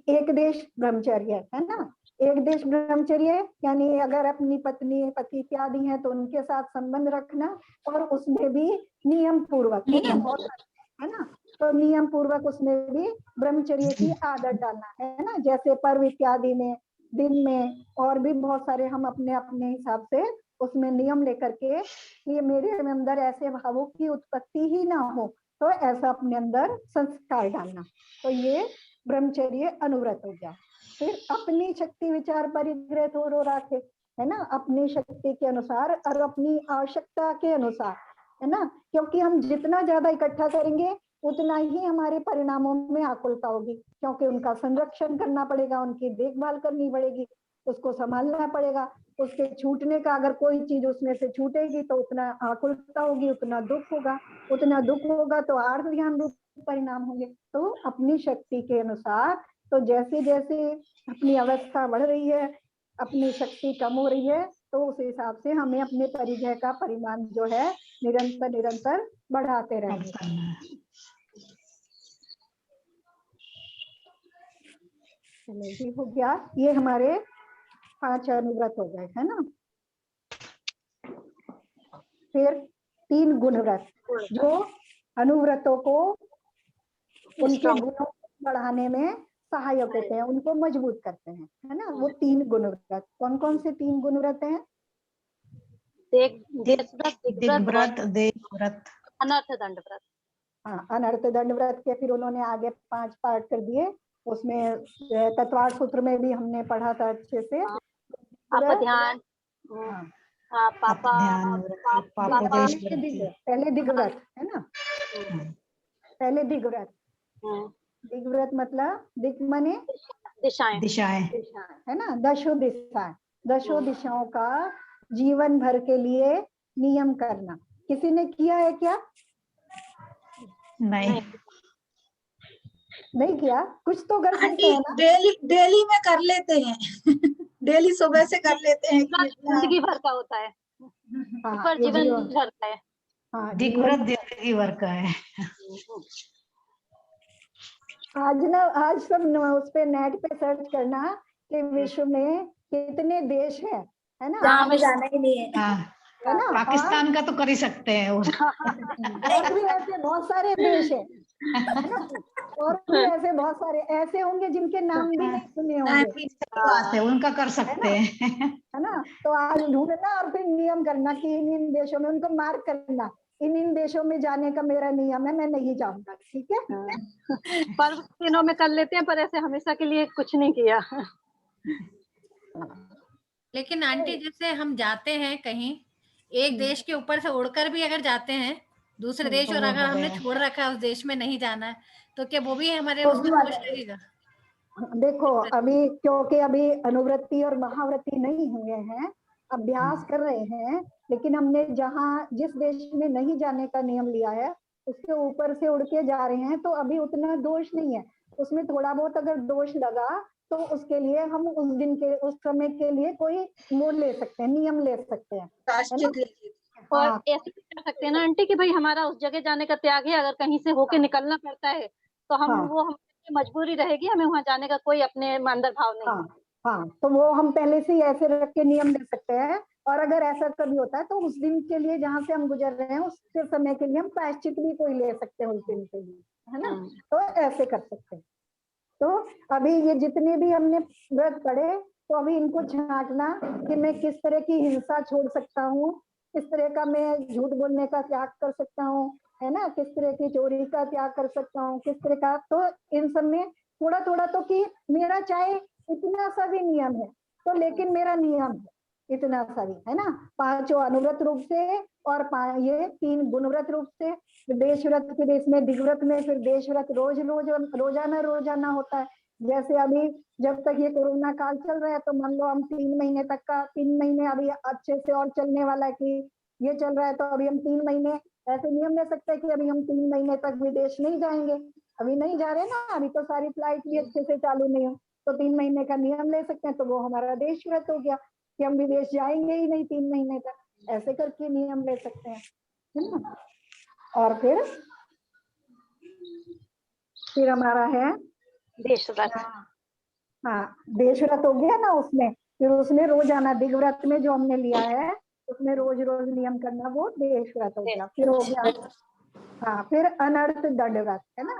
एक देश ब्रह्मचर्य, है ना। एक देश ब्रह्मचर्य यानी अगर अपनी पत्नी पति इत्यादि हैं तो उनके साथ संबंध रखना, और उसमें भी नियम पूर्वक, है ना, तो नियम पूर्वक उसमें भी ब्रह्मचर्य की आदत डालना, है ना। जैसे पर्व इत्यादि में दिन में और भी बहुत सारे हम अपने अपने हिसाब से उसमें नियम लेकर के कि मेरे अंदर ऐसे भावों की उत्पत्ति ही ना हो, तो ऐसा अपने अंदर संस्कार डालना। तो ये ब्रह्मचर्य अनुव्रत हो गया। फिर अपनी शक्ति विचार परिग्रह थोड़ो राखे, है ना, अपनी शक्ति के अनुसार और अपनी आवश्यकता के अनुसार, है ना, क्योंकि हम जितना ज्यादा इकट्ठा करेंगे उतना ही हमारे परिणामों में आकुलता होगी, क्योंकि उनका संरक्षण करना पड़ेगा, उनकी देखभाल करनी पड़ेगी, उसको संभालना पड़ेगा। उसके छूटने का, अगर कोई चीज उसमें से छूटेगी तो उतना आकुलता होगी, उतना दुख होगा, उतना दुख होगा तो आर्थ ध्यान रूप परिणाम होंगे। तो अपनी शक्ति के अनुसार, तो जैसे जैसे अपनी अवस्था बढ़ रही है, अपनी शक्ति कम हो रही है, तो उस हिसाब से हमें अपने परिजय का परिमाण जो है निरंतर निरंतर बढ़ाते रहेंगे। चलो ये हो गया, ये हमारे 5 अनुव्रत हो गए, है ना। फिर 3 गुणव्रत, जो अनुव्रतों को उनके गुणों को बढ़ाने में सहायक होते हैं, उनको मजबूत करते हैं, है ना। वो 3 गुणव्रत कौन कौन से 3 गुणव्रत हैं? दिग्व्रत, देशव्रत, अनर्थ दंड व्रत। हाँ, अनर्थ दंड व्रत के फिर उन्होंने आगे 5 पार्ट कर दिए। उसमें तत्वार्थ सूत्र में भी हमने पढ़ा था अच्छे से। ध्यान, पहले दिग्व्रत, है ना, पहले दिग्व्रत। दिग्व्रत मतलब दिक माने दिशाएं, दिशाएं, है ना, 10 दिशाएं, 10 दिशाओं का जीवन भर के लिए नियम करना। किसी ने किया है क्या? नहीं किया, कुछ तो कर सकते हैं ना। डेली में कर लेते हैं डेली सुबह से कर लेते हैं। जिंदगी भर का होता है, पर जीवन भर का है। हाँ, दिग्व्रत जिंदगी भर का है। आज सब उस पे नेट पे सर्च करना कि विश्व में कितने देश हैं, है ना। जहाँ हमें जाना ही नहीं है, है ना। पाकिस्तान का तो कर ही सकते हैं और भी ऐसे बहुत सारे देश हैं, और भी ऐसे बहुत सारे ऐसे होंगे जिनके नाम भी नहीं सुने होंगे, उनका कर सकते हैं, है ना। तो आज ढूंढना और फिर नियम करना कि इन देशों में, उनको मार्क करना, इन देशों में जाने का मेरा नियम है, मैं नहीं जाऊंगा, ठीक है। पर्व दिनों में कर लेते हैं, पर ऐसे हमेशा के लिए कुछ नहीं किया। लेकिन आंटी जैसे हम जाते हैं कहीं, एक देश के ऊपर से उड़कर भी अगर जाते हैं दूसरे देश, और अगर हमने छोड़ रखा है उस देश में नहीं जाना है, तो क्या वो भी हमारे उसमें दोष लगेगा? देखो अभी, क्योंकि अभी अनुवृत्ति और महावृत्ति नहीं हुए हैं, अभ्यास कर रहे हैं, लेकिन हमने जहाँ जिस देश में नहीं जाने का नियम लिया है उसके ऊपर से उड़ के जा रहे हैं, तो अभी उतना दोष नहीं है उसमें। थोड़ा बहुत अगर दोष लगा तो उसके लिए हम उस दिन के, उस समय के लिए कोई वो ले सकते हैं, नियम ले सकते हैं, और ऐसे कर सकते हैं ना आंटी कि भाई हमारा उस जगह जाने का त्याग है, अगर कहीं से होके निकलना पड़ता है तो हम वो हमारी मजबूरी रहेगी, हमें वहां जाने का कोई अपने अंदर भाव नहीं। हाँ, तो वो हम पहले से ही ऐसे रख के नियम ले सकते हैं। और अगर ऐसा कभी होता है तो उस दिन के लिए जहाँ से हम गुजर रहे हैं उसके समय के लिए हम प्रायश्चित भी कोई ले सकते हैं उस दिन के लिए, है ना। तो ऐसे कर सकते हैं। तो अभी ये जितने भी हमने व्रत पढ़े, तो अभी इनको झांकना कि मैं किस तरह की हिंसा छोड़ सकता हूँ, किस तरह का मैं झूठ बोलने का त्याग कर सकता हूँ, है ना, किस तरह की चोरी का त्याग कर सकता हूँ, किस तरह का। तो इन सब में थोड़ा थोड़ा, तो कि मेरा चाहे इतना सा भी नियम है तो, लेकिन मेरा नियम है इतना सा भी, है ना। 5 अनुव्रत रूप से और ये 3 गुणव्रत रूप से। देश व्रत, फिर इसमें दिग्व्रत में फिर देश व्रत रोजाना होता है। जैसे अभी जब तक ये कोरोना काल चल रहा है तो मान लो हम 3 महीने तक का, 3 महीने अभी अच्छे से और चलने वाला है कि ये चल रहा है, तो अभी हम 3 महीने ऐसे नियम ले सकते हैं कि अभी हम 3 महीने तक विदेश नहीं जाएंगे। अभी नहीं जा रहे ना, अभी तो सारी फ्लाइट भी अच्छे से चालू नहीं हो, तो 3 महीने का नियम ले सकते हैं। तो वो हमारा देश व्रत हो गया कि हम विदेश जाएंगे ही नहीं 3 महीने तक, ऐसे करके नियम ले सकते हैं, है ना। और फिर हमारा है देश व्रत। हाँ, देश व्रत हो गया ना उसमें, फिर उसमें रोजाना दिग्व्रत में जो हमने लिया है उसमें रोज रोज नियम करना, वो देश व्रत हो गया। फिर हो गया हाँ, फिर अनर्थ दंड व्रत, है ना।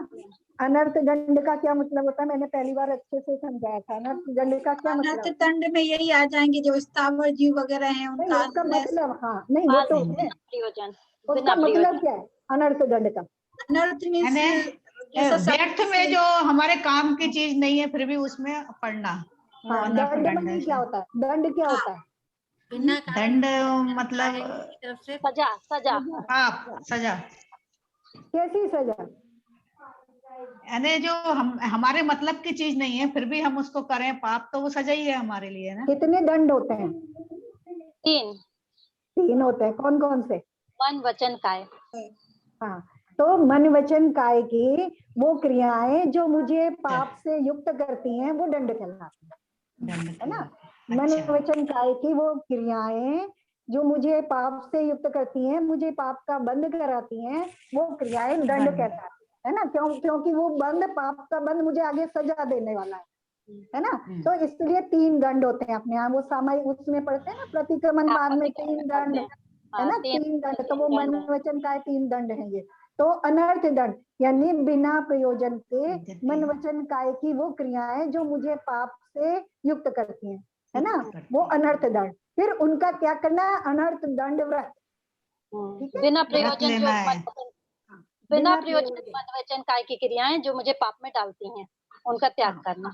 अनर्थ दंड का क्या मतलब होता है? मैंने पहली बार अच्छे से समझाया था। अनर्थ दंड का क्या अनर्थ मतलब? दंड में यही आ जाएंगे जो स्थावर जीव वगैरह हैं नहीं, उनका उसका अनर्थ मतलब, हाँ नहीं वो तो है, बिना प्रयोजन, उसका बिना मतलब प्रयोजन। क्या है अनर्थ दंड का? मीन्स यानी जैसा व्यर्थ में जो हमारे काम की चीज नहीं है फिर भी उसमें पड़ना, वो हाँ, अनर्थ दंड दंड में क्या है। होता है? दंड क्या होता है? बिना कारण दंड मतलब की तरफ से सजा, सजा। पाप, सजा। कैसी सजा? यानी जो हम हमारे मतलब की चीज नहीं है फिर भी हम उसको करें पाप, तो वो सजा ही है हमारे लिए ना। कितने दंड होते हैं? 3, 3 होते हैं। कौन कौन से? मन वचन काय। हाँ, तो मन वचन काय की वो क्रियाएं जो मुझे पाप से युक्त करती हैं वो दंड कहलाती हैं, दंड है ना। कहलाता। मन अच्छा, वचन काय की वो क्रियाएं जो मुझे पाप से युक्त करती हैं, मुझे पाप का बंध कराती हैं, वो क्रियाएं दंड दंड। कहलाती है ना। क्योंकि वो बंध, पाप का बंध मुझे आगे सजा देने वाला है ना। तो इसलिए 3 दंड होते हैं अपने यहाँ। वो सामायिक उसमें पढ़ते हैं ना, प्रतिक्रमण मार्ग में 3 दंड, है ना, 3 दंड। तो वो मन वचन काय 3 दंड है ये। तो अनर्थ दंड यानी बिना प्रयोजन के मन वचन काय की वो क्रियाएं जो मुझे पाप से युक्त करती हैं, है ना, वो अनर्थ दंड। फिर उनका क्या करना है? अनर्थ दंड व्रत। ठीक है, बिना व्रत प्रयोजन जो लेना है। मन वचन, बिना प्रयोजन मन वचन काय की क्रियाएं जो मुझे पाप में डालती हैं, उनका त्याग करना।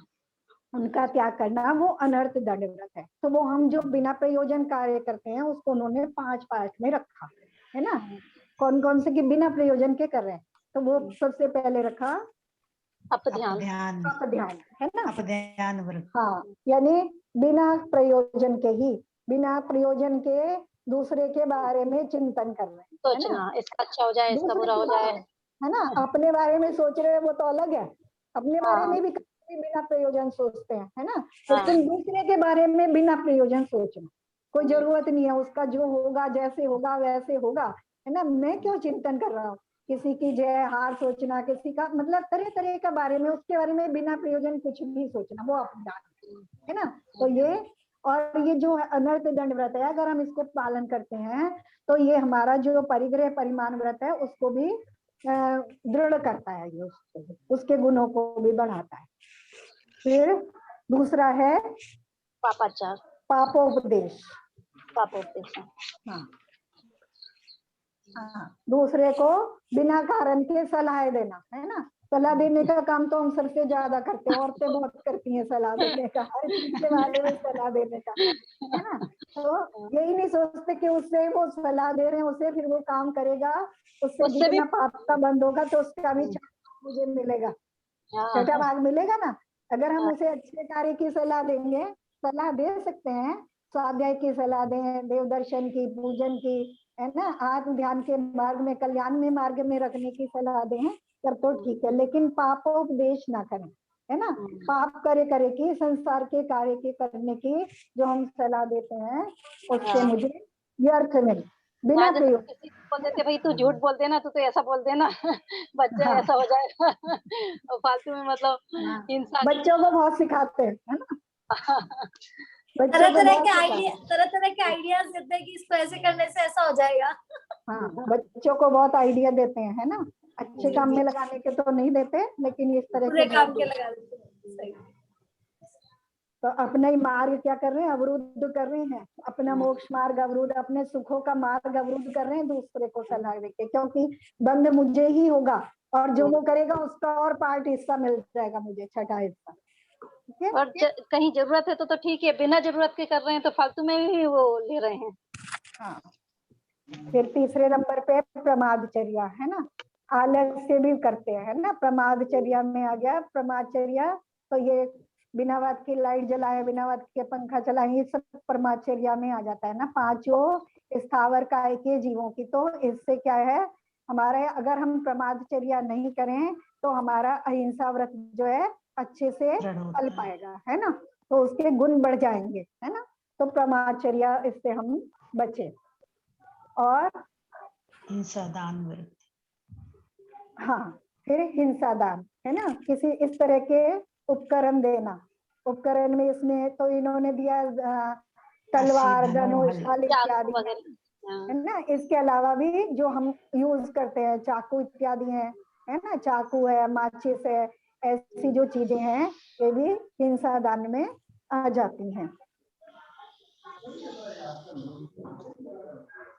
उनका त्याग करना, वो अनर्थ दंड व्रत है। तो वो हम जो बिना प्रयोजन कार्य करते हैं उसको उन्होंने 5 पार्ट में रखा है ना। कौन कौन से कि बिना प्रयोजन के कर रहे हैं? तो वो सबसे पहले रखा अपध्यान, ध्यान, अपध्यान, है ना। अपध्यान व्रत। हाँ, यानी बिना प्रयोजन के ही, बिना प्रयोजन के दूसरे के बारे में चिंतन कर रहे हैं, है ना। सोचना इसका अच्छा हो जाए, इसका दूसरे बुरा के हो बारे जाए। में, है ना, अपने बारे में सोच रहे हैं वो तो अलग है। अपने बारे में भी कभी बिना प्रयोजन सोचते हैं, है ना। लेकिन दूसरे के बारे में बिना प्रयोजन सोचना, कोई जरूरत नहीं है उसका, जो होगा जैसे होगा वैसे होगा, है ना। मैं क्यों चिंतन कर रहा हूँ? किसी की जय हार सोचना, किसी का मतलब तरह तरह का बारे में, उसके बारे में बिना प्रयोजन कुछ भी सोचना, वो अपना, है ना। तो ये, और ये जो अनर्थ दंड व्रत है, अगर हम इसको पालन करते हैं तो ये हमारा जो परिग्रह परिमाण व्रत है उसको भी दृढ़ करता है, ये उसके गुणों को भी बढ़ाता है। फिर दूसरा है पापाचार, पापोपदेश। पापोपदेश। हाँ, हाँ, दूसरे को बिना कारण के सलाह देना, है ना। सलाह देने का काम तो हम सबसे ज्यादा करते हैं, औरतें बहुत करती हैं सलाह देने का, हर चीज के बारे में सलाह देने का, है ना। तो यही नहीं सोचते कि उससे वो सलाह दे रहे हैं उसे, फिर वो काम करेगा, उससे जितना पाप का बंद होगा तो उसका भी मुझे मिलेगा, छठा भाग मिलेगा ना। अगर हम उसे अच्छे कार्य की सलाह देंगे, सलाह दे सकते हैं, स्वाध्याय की सलाह दें, देव दर्शन की, पूजन की, है ना, आत्म ध्यान के मार्ग में, कल्याण में मार्ग में रखने की सलाह दें, तब तो ठीक है। लेकिन पापोपदेश ना करें, है ना। पाप करे की, संसार के कार्य की करने की जो हम सलाह देते हैं उससे मुझे व्यर्थ नहीं, बिना प्रयोग। बोल देते भाई तू झूठ बोल देना, तू तो ऐसा बोल देना बच्चा ऐसा हो जाएगा और फालतू में मतलब इंसान बच्चों को बहुत सिखाते हैं, है ना। तरह तरह के आइडियाज देते हैं कि इसको ऐसे करने से ऐसा हो जाएगा। हाँ, बच्चों को बहुत आइडिया देते हैं, है ना। अच्छे काम में लगाने के तो नहीं देते, लेकिन इस तरह पूरे के काम के लगा देते हैं। सही। तो अपना ही मार्ग क्या कर रहे हैं? अवरुद्ध कर रहे हैं, अपना मोक्ष मार्ग अवरुद्ध, अपने सुखों का मार्ग अवरुद्ध कर रहे हैं दूसरे को सलाह देके, क्योंकि बंद मुझे ही होगा और जो वो करेगा उसका और पार्ट हिस्सा मिल जाएगा मुझे, छठा हिस्सा। और कहीं जरूरत है तो ठीक है, बिना जरूरत के कर रहे हैं तो फालतू में ही वो ले रहे हैं। हाँ। फिर तीसरे नंबर पे प्रमादचर्या, है ना, आलस्य भी करते हैं, है ना। प्रमादचर्या में आ गया प्रमादचर्या, तो ये बिना बात की लाइट जलाए, बिना बात के पंखा चलाए, ये सब प्रमादचर्या में आ जाता है ना। 5 स्थावर काय के जीवों की। तो इससे क्या है, हमारे अगर हम प्रमादचर्या नहीं करें तो हमारा अहिंसा व्रत जो है अच्छे से फल पाएगा, है ना। तो उसके गुण बढ़ जाएंगे, है ना। तो प्रमादचर्या इससे हम बचे। और हिंसा दान व्रत। हाँ, फिर हिंसा दान, है ना, किसी इस तरह के उपकरण देना। उपकरण में इसमें तो इन्होंने दिया तलवार, धनुष, हल इत्यादि, है ना। इसके अलावा भी जो हम यूज करते हैं, चाकू इत्यादि हैं, है ना, चाकू है, माचिस है, ऐसी जो चीजें हैं ये भी हिंसा दान में आ जाती हैं।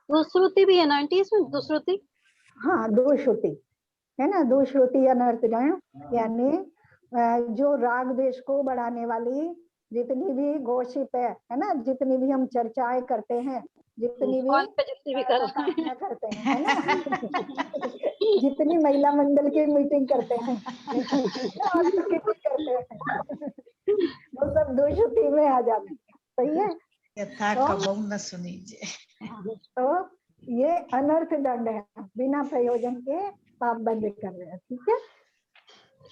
दुष्श्रुति भी है ना आंटी इसमें, दुष्श्रुति? हाँ, दुष्श्रुति है ना, दुष्श्रुति अनर्थगण, यानी जो राग द्वेष को बढ़ाने वाली जितनी भी गॉसिप है ना, जितनी भी हम चर्चाएं करते हैं, जितनी भी कॉल पे जितनी भी करते हैं, है ना, जितनी महिला मंडल की मीटिंग करते हैं और करते हैं, वो सब दुष्श्रुति में आ जाते हैं। सही है, यथा कबहु न सुनीजे। तो ये अनर्थ दंड है, बिना प्रयोजन के पाप बंद कर रहे हैं। ठीक है,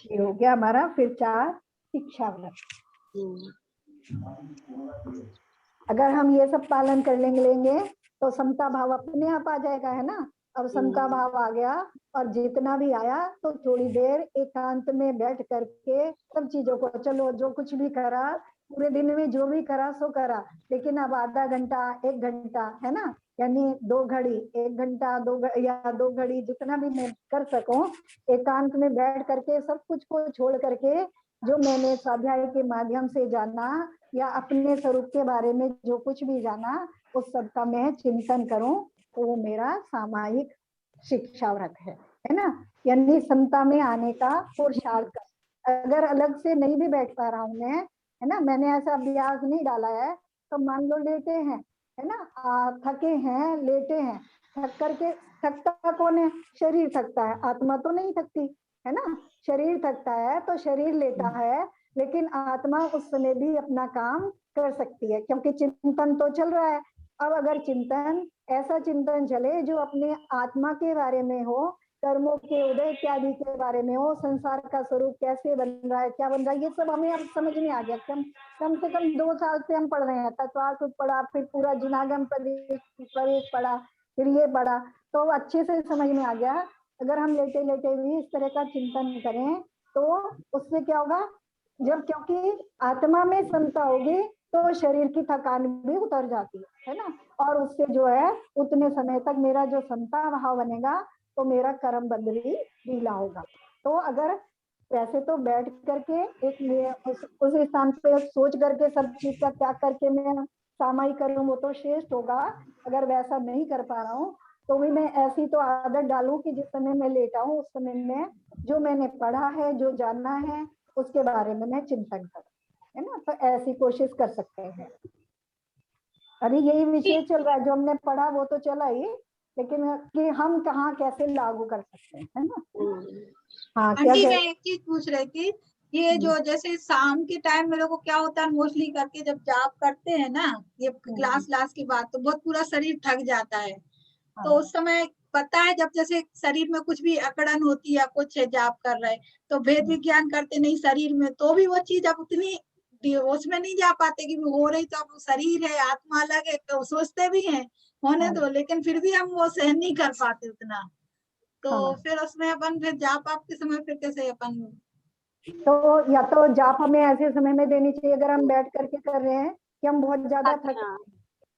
ये हो गया हमारा। फिर 4 शिक्षा व्रत। अगर हम ये सब पालन कर लेंगे तो समता भाव अपने आप आ जाएगा, है ना। अब समता भाव आ गया और जितना भी आया तो थोड़ी देर एकांत में बैठ करके सब चीजों को, चलो जो कुछ भी करा पूरे दिन में, जो भी करा सो करा, लेकिन अब आधा घंटा 1 घंटा, है ना, यानी 2 घड़ी, 1 घंटा 2 घड़ी जितना भी मैं कर सकूं, एकांत में बैठ करके सब कुछ को छोड़ करके जो मैंने स्वाध्याय के माध्यम से जाना या अपने स्वरूप के बारे में जो कुछ भी जाना, उस सब का मैं चिंतन करूं, तो वो मेरा सामायिक शिक्षा व्रत है ना, यानी समता में आने का पुरुषार्थ। अगर अलग से नहीं भी बैठ पा रहा हूं मैं, है ना, मैंने ऐसा अभ्यास नहीं डाला है, तो मान लो लेटे हैं, है ना, थके हैं, लेटे हैं, थक करके, थकता कौन है? शरीर थकता है, आत्मा तो नहीं थकती, है ना। शरीर थकता है तो शरीर लेटा है, लेकिन आत्मा उस समय भी अपना काम कर सकती है, क्योंकि चिंतन तो चल रहा है। अब अगर चिंतन, ऐसा चिंतन चले जो अपने आत्मा के बारे में हो, कर्मों के उदय इत्यादि के बारे में हो, संसार का स्वरूप कैसे बन रहा है, क्या बन रहा है, ये सब हमें अब समझ में आ गया। कम से कम 2 साल से हम पढ़ रहे हैं, तत्वार्थ पढ़ा, फिर पूरा जिनागम प्रवेश पढ़ा, फिर ये पढ़ा, तो अच्छे से समझ में आ गया। अगर हम लेटे लेटे भी इस तरह का चिंतन करें तो उससे क्या होगा, जब, क्योंकि आत्मा में समता होगी तो शरीर की थकान भी उतर जाती है ना, और उससे जो है उतने समय तक मेरा जो समता भाव बनेगा, तो मेरा कर्म बंधनी ढीला होगा। तो अगर वैसे तो बैठ करके एक उस स्थान पे सोच करके सब चीज का त्याग करके मैं सामायिक करूं, वो तो श्रेष्ठ होगा। अगर वैसा नहीं कर पा रहा हूँ तो भी मैं ऐसी तो आदत डालूं कि जिस समय मैं लेटा हूँ उस समय में जो मैंने पढ़ा है, जो जानना है, उसके बारे में मैं चिंतन करूं, है ना। तो ऐसी कोशिश कर सकते हैं। अभी यही विषय चल रहा है, जो हमने पढ़ा वो तो चला ही, लेकिन कि हम कहाँ कैसे लागू कर सकते हैं, है ना। हाँ, क्या आंटी मैं एक चीज पूछ रही थी, ये जो जैसे शाम के टाइम मेरे को क्या होता है, मोस्टली करके जब जाप करते हैं ना, ये क्लास की बात, तो बहुत पूरा शरीर थक जाता है। तो उस समय पता है जब जैसे शरीर में कुछ भी अकड़न होती है, कुछ जाप कर रहे तो भेद विज्ञान करते नहीं शरीर में, तो भी वो चीज अब उतनी उसमें नहीं जा पाते कि हो रही, तो अब शरीर है, आत्मा अलग है, तो सोचते भी हैं होने दो, लेकिन फिर भी हम वो सहन नहीं कर पाते उतना। तो फिर उसमें अपन फिर जाप के समय फिर कैसे अपन, तो या तो जाप हमें ऐसे समय में देनी चाहिए अगर हम बैठ करके कर रहे हैं कि हम बहुत ज्यादा थके,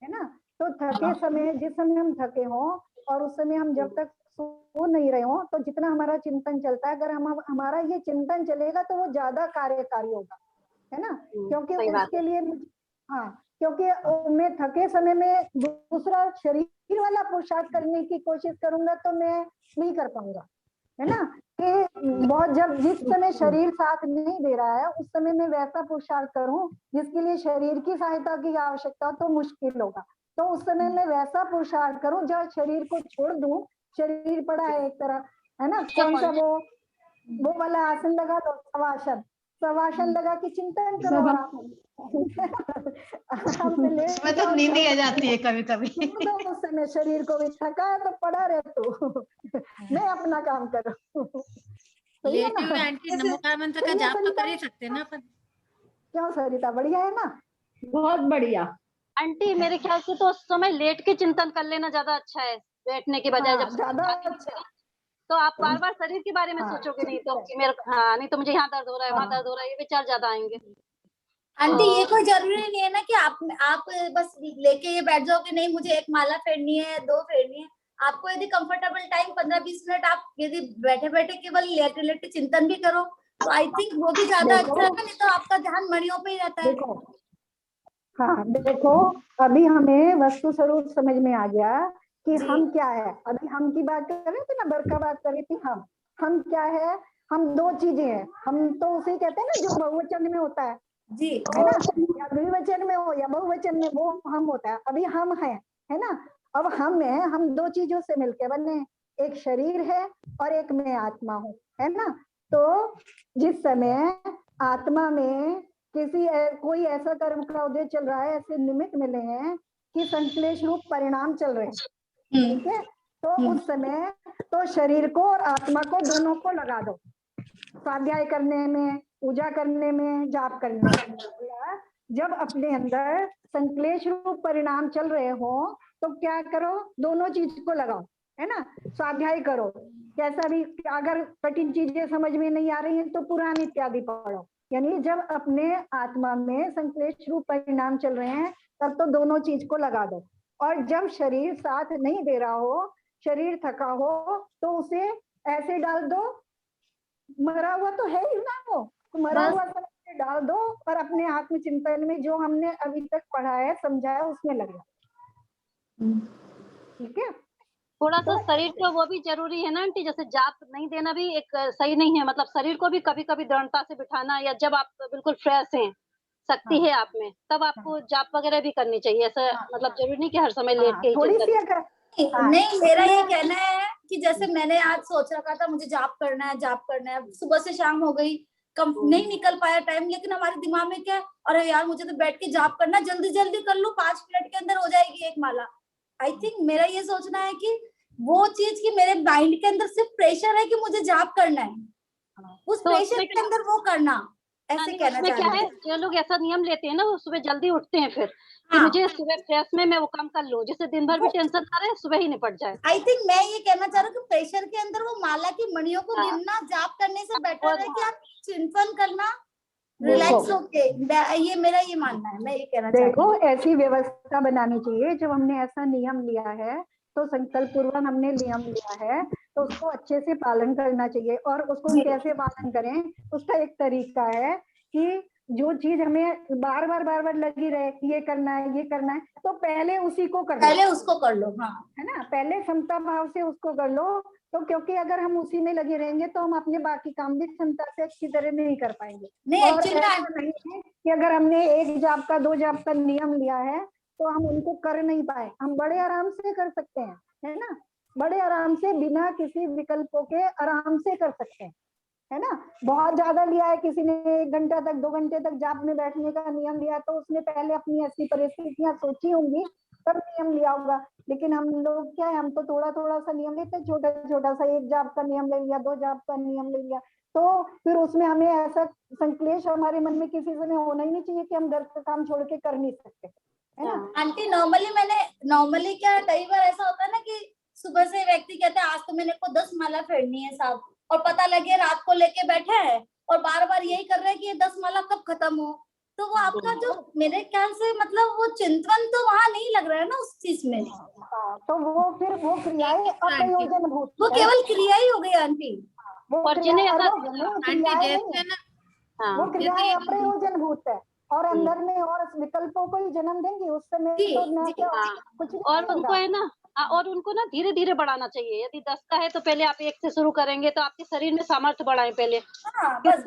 है ना, तो थके समय, जिस समय हम थके हों और उस समय हम जब तक सो नहीं रहे हो, तो जितना हमारा चिंतन चलता है, अगर हमारा ये चिंतन चलेगा तो वो ज्यादा कार्यकारी होगा, है ना, क्योंकि उसके लिए, हाँ, क्योंकि मैं थके समय में दूसरा शरीर वाला पुरुषार्थ करने की कोशिश करूंगा तो मैं नहीं कर पाऊंगा, है ना, कि बहुत, जब जिस समय शरीर साथ नहीं दे रहा है उस समय मैं वैसा पुरुषार्थ करूं जिसके लिए शरीर की सहायता की आवश्यकता, तो मुश्किल होगा। तो उस समय मैं वैसा पुरुषार्थ करूं जहाँ शरीर को छोड़ दूं, शरीर पड़ा है एक तरह, है ना, कौन सा वो वाला आसन लगा दो, शवासन, शवासन लगा के चिंतन करो उसमें तो नींद ही आ जाती है कभी कभी। उस समय शरीर को भी थका है तो पड़ा रहे तो मैं अपना काम करूं। लेटे हुए आंटी नमोकार मंत्र का जाप तो कर ही सकते हैं ना अपन। क्यों सरिता, बढ़िया है ना, बहुत बढ़िया आंटी। मेरे ख्याल से तो उस समय लेट के चिंतन कर लेना ज्यादा अच्छा है, बैठने के बजाय। जब ज्यादा अच्छा, तो आप बार बार शरीर के बारे में सोचोगे नहीं तो कि मेरे, हाँ, नहीं तो मुझे यहाँ दर्द हो रहा है, वहाँ दर्द हो रहा है, ये विचार ज्यादा आएंगे। आंटी ये कोई जरूरी नहीं है ना कि आप बस लेके ये बैठ जाओ कि नहीं मुझे एक माला फेरनी है, 2 फेरनी है, आपको यदि कंफर्टेबल टाइम 15-20 मिनट आप यदि बैठे बैठे केवल रिलेटेड चिंतन भी करो तो आई थिंक वो भी ज्यादा अच्छा है, नहीं तो आपका ध्यान मणियों पे ही रहता है। देखो, हाँ देखो, अभी हमें वस्तु स्वरूप समझ में आ गया कि हम क्या है। अभी हम की बात कर रहे थे ना, बरका बात कर रही थी, हम क्या है, हम दो चीजें हैं। हम तो उसे कहते हैं ना जो बहुवचन में होता है जी, है ना, या द्विवचन में हो या बहुवचन में, वो हम होता है। अभी हम है ना। अब हम है, हम दो चीजों से मिलके बने, एक शरीर है और एक मैं आत्मा हूँ, है ना। तो जिस समय आत्मा में कोई ऐसा कर्म का उदय चल रहा है, ऐसे निमित्त मिले हैं कि संश्लेष रूप परिणाम चल रहे हैं, ठीक है। तो उस समय तो शरीर को और आत्मा को दोनों को लगा दो, स्वाध्याय करने में, पूजा करने में, जाप करने में। जब अपने अंदर संश्लेष रूप परिणाम चल रहे हो तो क्या करो, दोनों चीज को लगाओ, है ना। स्वाध्याय करो, कैसा भी, अगर कठिन चीजें समझ में नहीं आ रही हैं तो पुराण इत्यादि पढ़ो। यानी जब अपने आत्मा में संश्लेष रूप परिणाम चल रहे हैं तब तो दोनों चीज को लगा दो। और जब शरीर साथ नहीं दे रहा हो, शरीर थका हो, तो उसे ऐसे डाल दो, मरा हुआ तो है ही ना वो, तो मरा हुआ समझ डाल दो और अपने आत्मचिंतन में जो हमने अभी तक पढ़ा है, समझा है, उसमें लगे, ठीक है। थोड़ा सा शरीर को वो भी जरूरी है ना आंटी, जैसे जाप नहीं देना भी एक सही नहीं है। मतलब शरीर को भी कभी कभी दृढ़ता से बिठाना, या जब आप बिल्कुल फ्रेश हैं, शक्ति है आप में, तब आपको जाप वगैरह भी करनी चाहिए। ऐसा मतलब जरूरी नहीं कि हर समय लेट के ही थोड़ी चिंतन। सी अगर नहीं, मेरा ये कहना है कि जैसे मैंने आज सोच रखा था मुझे जाप करना है, जाप करना है, सुबह से शाम हो गई, नहीं निकल पाया टाइम, लेकिन हमारे दिमाग में क्या, अरे यार मुझे तो बैठ के जाप करना, जल्दी जल्दी कर लूं, 5 मिनट के अंदर हो जाएगी एक माला। आई थिंक मेरा ये सोचना है कि वो चीज की मेरे माइंड के अंदर सिर्फ प्रेशर है कि मुझे जाप करना है, उस तो प्रेशर के अंदर वो करना, ऐसे कहना उसमें चाह क्या रही है, हूँ। जो लोग ऐसा नियम लेते हैं ना, वो सुबह जल्दी उठते हैं फिर कि मुझे सुबह फ्रेश में मैं वो काम कर लूं, जिससे दिन भर भी टेंशन ना रहे, सुबह ही निपट जाए। आई थिंक मैं ये कहना चाह रही हूँ कि प्रेशर के अंदर वो माला की मणियों को गिनना जाप करने से बेटर है कि आप चिंतन करना रिलैक्स होके, ये मेरा ये मानना है, मैं ये कहना चाहती देखो, हूँ। ऐसी व्यवस्था बनानी चाहिए। जब हमने ऐसा नियम लिया है, तो संकल्प पूर्वक हमने नियम लिया है, तो उसको अच्छे से पालन करना चाहिए। और उसको कैसे पालन करें, उसका एक तरीका है कि जो चीज हमें बार बार लगी रहे, ये करना है, ये करना है, तो पहले उसी को कर लो, पहले उसको कर लो, हाँ, है ना। पहले क्षमता भाव से उसको कर लो। तो क्योंकि अगर हम उसी में लगे रहेंगे तो हम अपने बाकी काम भी क्षमता से अच्छी तरह नहीं कर पाएंगे। नहीं और एक्चुअली ऐसा नहीं है कि अगर हमने 1 जाप का 2 जाप का नियम लिया है तो हम उनको कर नहीं पाए। हम बड़े आराम से कर सकते हैं, है ना। बड़े आराम से, बिना किसी विकल्पों के आराम से कर सकते हैं, है ना। बहुत ज्यादा लिया है किसी ने, 1 घंटा तक 2 घंटे तक जाप में बैठने का नियम लिया, तो उसने पहले अपनी ऐसी परिस्थितियां सोची होंगी तब नियम लिया होगा। लेकिन हम लोग क्या है, हम तो थोड़ा थोड़ा सा नियम लेते हैं, छोटा छोटा सा, 1 जाप का नियम ले लिया, 2 जाप का नियम ले लिया, तो फिर उसमें हमें ऐसा संक्लेश हमारे मन में किसी समय होना ही नहीं चाहिए कि हम घर का काम छोड़ के कर नहीं सकते, है ना। आंटी नॉर्मली क्या कई बार ऐसा होता है ना कि सुबह से व्यक्ति कहता है आज तो मैंने को 10 माला फेरनी है साहब, और पता लगे रात को लेके बैठे है और बार बार यही कर रहे हैं कि ये 10 माला कब खत्म हो। तो वो आपका जो मेरे ख्याल से मतलब वो चिंतन तो वहां नहीं लग रहा है ना उस चीज में। तो वो फिर वो क्रियाएं अप्रयोजन भूत, वो केवल क्रिया ही हो गई आंटी। वो और जिन्हें ऐसा क्रियाएं नहीं है, वो क्रियाएं अप्रयोजन भूत है और अंदर में और विकल्पों को ही जन्म देंगी। उस समय तो ना कुछ नहीं और उनको होगा। है ना, और उनको ना धीरे धीरे बढ़ाना चाहिए। यदि 10 का है तो पहले आप 1 से शुरू करेंगे, तो आपके शरीर में सामर्थ्य बढ़ाएं पहले। हाँ, बस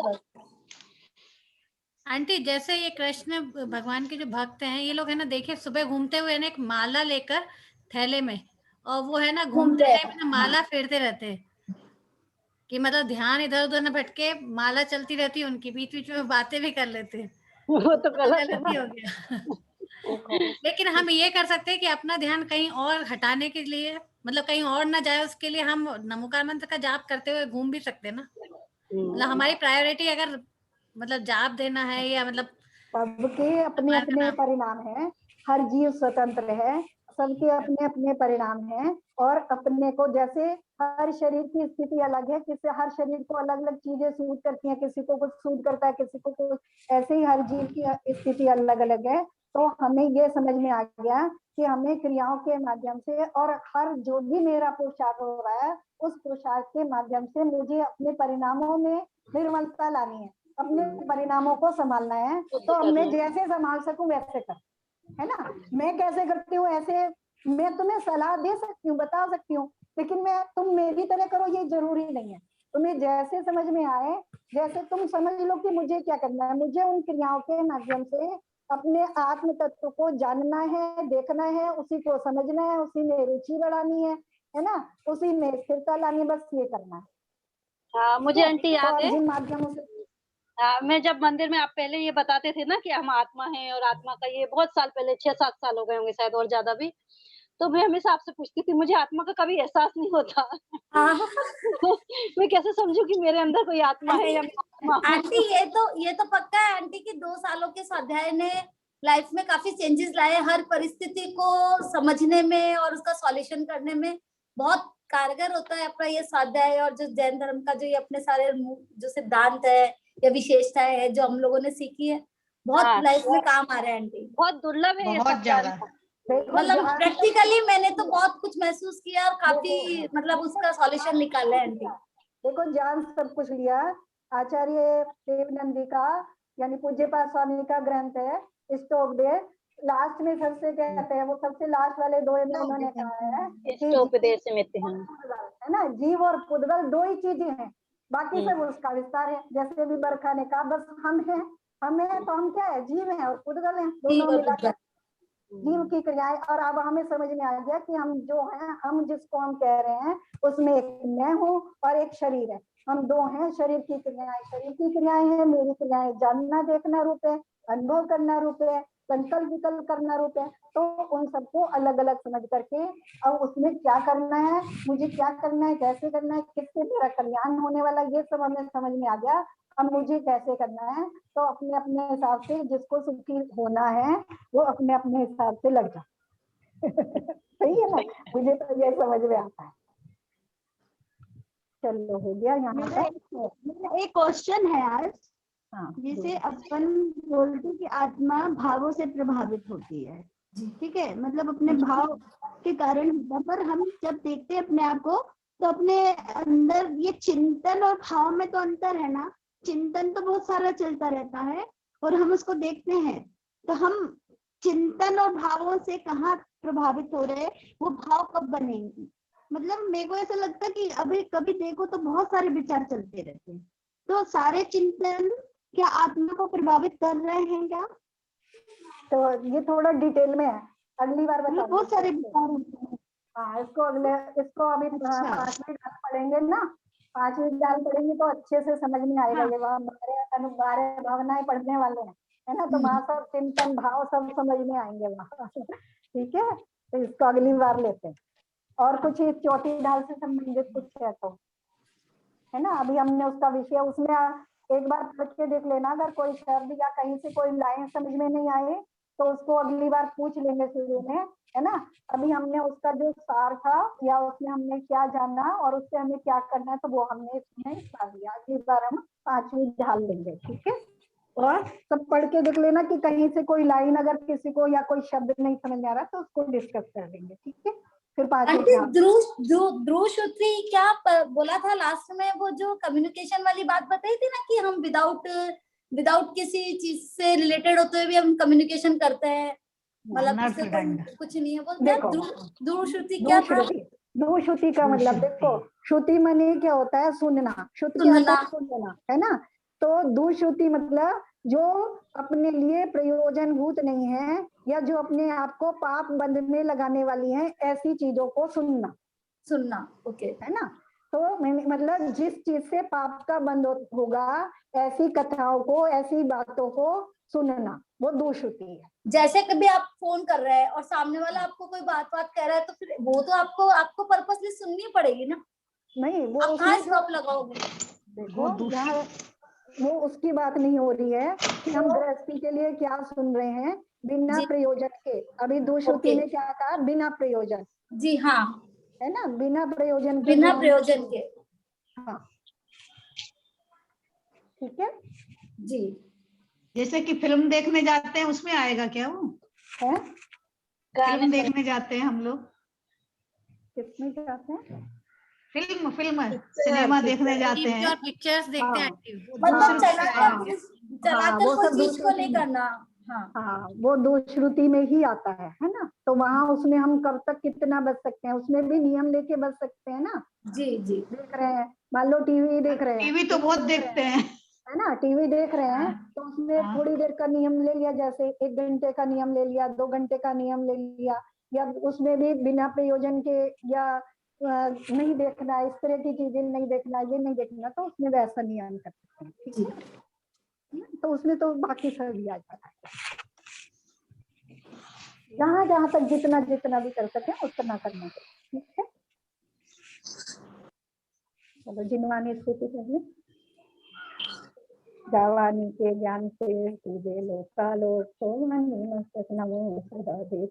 आंटी जैसे ये कृष्ण भगवान के जो भक्त हैं, ये लोग है ना, देखिए सुबह घूमते हुए ना एक माला लेकर थैले में, और वो है ना घूमते टाइम ना माला फेरते रहते हैं कि मतलब ध्यान इधर उधर न भटके, माला चलती रहती है उनकी, बीच बीच में बातें भी कर लेते हैं। वो तो गलत है गलती हो गया। लेकिन हम ये कर सकते हैं कि अपना ध्यान कहीं और हटाने के लिए, मतलब कहीं और ना जाए, उसके लिए हम नमोकार मंत्र का जाप करते हुए घूम भी सकते हैं ना। मतलब हमारी प्रायोरिटी अगर मतलब जाप देना है या मतलब सबके अपने अपने परिणाम है, हर जीव स्वतंत्र है, सबके अपने अपने परिणाम हैं। और अपने को जैसे हर शरीर की स्थिति अलग है, किसी हर शरीर को अलग अलग चीजें सूट करती हैं, किसी को कुछ सूट करता है, किसी को कुछ, ऐसे ही हर जीव की स्थिति अलग अलग है। तो हमें ये समझ में आ गया कि हमें क्रियाओं के माध्यम से और हर जो भी मेरा पुरुषार्थ हो रहा है उस पुरुषार्थ के माध्यम से मुझे अपने परिणामों में निर्मलता लानी है, अपने परिणामों को संभालना है। तो अब मैं जैसे संभाल सकूं वैसे कर, है ना। मैं कैसे करती हूँ ऐसे मैं तुम्हें सलाह दे सकती हूँ, बता सकती हूँ, लेकिन तुम मेरी तरह करो ये जरूरी नहीं है। तुम्हें जैसे समझ में आए, जैसे तुम समझ लो कि मुझे क्या करना है, मुझे उन क्रियाओं के माध्यम से अपने आत्म तत्व को जानना है, देखना है, उसी को समझना है, उसी में रुचि बढ़ानी है ना, उसी में स्थिरता लानी है, बस ये करना है। हाँ, मुझे आंटी याद है, जिन माध्यमों से मैं जब मंदिर में आप पहले ये बताते थे ना कि हम आत्मा हैं और आत्मा का ये बहुत साल पहले 6-7 साल हो गए होंगे शायद और ज्यादा भी, तो मैं हमेशा आपसे पूछती थी मुझे आत्मा का कभी एहसास नहीं होता। मैं कैसे समझूं कि मेरे अंदर कोई आत्मा है या मैं आत्मा हूं? आंटी ये तो पक्का है आंटी कि 2 सालों के स्वाध्याय ने लाइफ में काफी चेंजेस लाए, हर परिस्थिति को समझने में और उसका सॉल्यूशन करने में बहुत कारगर होता है अपना ये स्वाध्याय। और जो जैन धर्म का जो ये अपने सारे जो सिद्धांत है या विशेषताएं है जो हम लोगों ने सीखी है, बहुत लाइफ में काम आ रहे हैं आंटी। बहुत दुर्लभ है ये बहुत सब ज्यादा। जानना। मतलब प्रैक्टिकली मैंने तो बहुत कुछ महसूस किया और काफी मतलब उसका सॉल्यूशन निकाला है आंटी। देखो ज्ञान सब कुछ लिया, आचार्य देवनंदी का यानी पूज्यपाद स्वामी का ग्रंथ है इष्टोपदेश, लास्ट में सबसे कहते हैं, वो सबसे लास्ट वाले 2 में उन्होंने कहा है इष्टोपदेश में है ना, जीव और पुद्गल 2 ही चीजें हैं, बाकी सब उसका विस्तार है। जैसे भी बरखा ने कहा बस हम हैं तो हम क्या है, जीव हैं और पुद्गल हैं, दोनों मिलाकर जीव की क्रियाएं। और अब हमें समझ में आ गया कि हम जो हैं, हम जिसको हम कह रहे हैं उसमें एक मैं हूँ और एक शरीर है, हम 2 हैं। शरीर की क्रियाएं हैं, मेरी क्रियाएं जानना देखना रूप है, अनुभव करना रूप है, संकल्प विकल्प करना रूप है। तो उन सबको अलग अलग समझ करके अब उसमें क्या करना है, मुझे क्या करना है, कैसे करना है, किससे मेरा कल्याण होने वाला, ये सब हमें समझ में आ गया। अब मुझे कैसे करना है, तो अपने अपने हिसाब से जिसको सुखी होना है वो अपने अपने हिसाब से लग जाए। सही है ना, मुझे तो ये समझ में आता है। चलो हो गया यहाँ मेरा एक क्वेश्चन है आज। हाँ, जिसे अपन बोलते कि आत्मा भावों से प्रभावित होती है, ठीक है, मतलब अपने भाव के कारण होता है। पर हम जब देखते हैं अपने आप को तो अपने अंदर ये चिंतन और भाव में तो अंतर है ना। चिंतन तो बहुत सारा चलता रहता है और हम उसको देखते हैं, तो हम चिंतन और भावों से कहाँ प्रभावित हो रहे हैं, वो भाव कब बनेंगे। मतलब मेरे को ऐसा लगता है कि अभी कभी देखो तो बहुत सारे विचार चलते रहते हैं, तो सारे चिंतन क्या आत्मा को प्रभावित कर रहे हैं क्या? तो ये थोड़ा डिटेल में है, अगली बार बता। बहुत सारे विचार होते हैं। हाँ, इसको अभी 5 मिनट पढ़ेंगे ना, 5 मिनट पढ़ेंगे तो अच्छे से समझ में आएगा। ये हमारे भावनाएं पढ़ने वाले हैं, है ना, तो वहाँ सब चिंतन भाव सब समझ में आएंगे वहाँ। ठीक है, तो इसको अगली बार लेते हैं। और कुछ इस चौथी ढाल से संबंधित कुछ है तो, है ना, अभी हमने उसका विषय उसमें एक बार पढ़ के देख लेना, अगर कोई शब्द या कहीं से कोई लाइन समझ में नहीं आए तो उसको अगली बार पूछ लेंगे शुरू में, है ना। अभी हमने उसका जो सार था या उसमें हमने क्या जाना और उससे हमें क्या करना है तो वो हमने इसमें पढ़ लिया। अगली बार हम 5वीं ढाल लेंगे, ठीक है। और सब पढ़ के देख लेना कि कहीं से कोई लाइन अगर किसी को या कोई शब्द नहीं समझ में आ रहा तो उसको डिस्कस कर लेंगे, ठीक है। फिर 5वीं ध्रुव श्रुति क्या बोला था लास्ट में, वो जो कम्युनिकेशन वाली बात बताई थी ना कि हम विदाउट किसी चीज से रिलेटेड होते हुए भी हम कम्युनिकेशन करते हैं, मतलब कुछ नहीं है। वो ध्रुव श्रुति क्या था? ध्रुव श्रुति का मतलब देखो, श्रुति माने क्या होता है, सुनना, श्रुति सुनना, है ना। तो ध्रुव श्रुति मतलब जो अपने लिए प्रयोजनभूत नहीं है या जो अपने आप को पाप बंध में लगाने वाली है, ऐसी चीजों को सुनना, ओके, है ना। तो मतलब जिस चीज से पाप का बंध होगा, ऐसी कथाओं को, ऐसी बातों को सुनना, वो ध्रुव श्रुति है। जैसे कभी आप फोन कर रहे हैं और सामने वाला आपको कोई बात कह रहा है तो फिर वो तो आपको पर्पसली सुननी पड़ेगी ना। नहीं, वो आप कहाँ स्टॉप लगाओगे? वो उसकी बात नहीं हो रही है कि हम गृहस्थी के लिए क्या सुन रहे हैं बिना प्रयोजन के। अभी ध्रुव श्रुति ने क्या कहा, बिना प्रयोजन। जी हाँ, है ना, बिना प्रयोजन के। हाँ, ठीक है जी। जैसे कि फिल्म देखने जाते हैं उसमें आएगा क्या वो? है। फिल्म देखने जाते हैं हम लोग, किसमें जाते हैं? फिल्म सिनेमा देखने जाते टीवी हैं। और पिक्चर्स देखते हैं हाँ। एक्टिव। मतलब दूसरों चलाकर वो कोई सब चीज को दूसरों नहीं की- करना। हाँ हाँ, वो दुष्श्रुति में ही आता है ना। तो वहाँ उसमें हम कब तक कितना बच सकते हैं, उसमें भी नियम लेके बच सकते हैं ना। जी जी। देख रहे हैं, मान लो टीवी देख रहे हैं, टीवी तो बहुत देखते हैं। है ना, टीवी देख रहे हैं, तो उसमें हाँ। थोड़ी देर का नियम ले लिया, जैसे 1 घंटे का नियम ले लिया, 2 घंटे का नियम ले लिया, या उसमें भी बिना प्रयोजन के, या नहीं देखना, इस तरह की चीजें नहीं देखना, ये नहीं देखना, तो उसमें वैसा नियम कर सकते हैं। ठीक है, तो उसमें तो बाकी सब भी आ जाता है। जहाँ तक जितना भी कर सके उतना करना चाहिए। ठीक है, चलो जिनवानी स्थिति पहले। जावानी के ज्ञान से तुझे लोकालो सोमनी मस्तक नमो सदा देश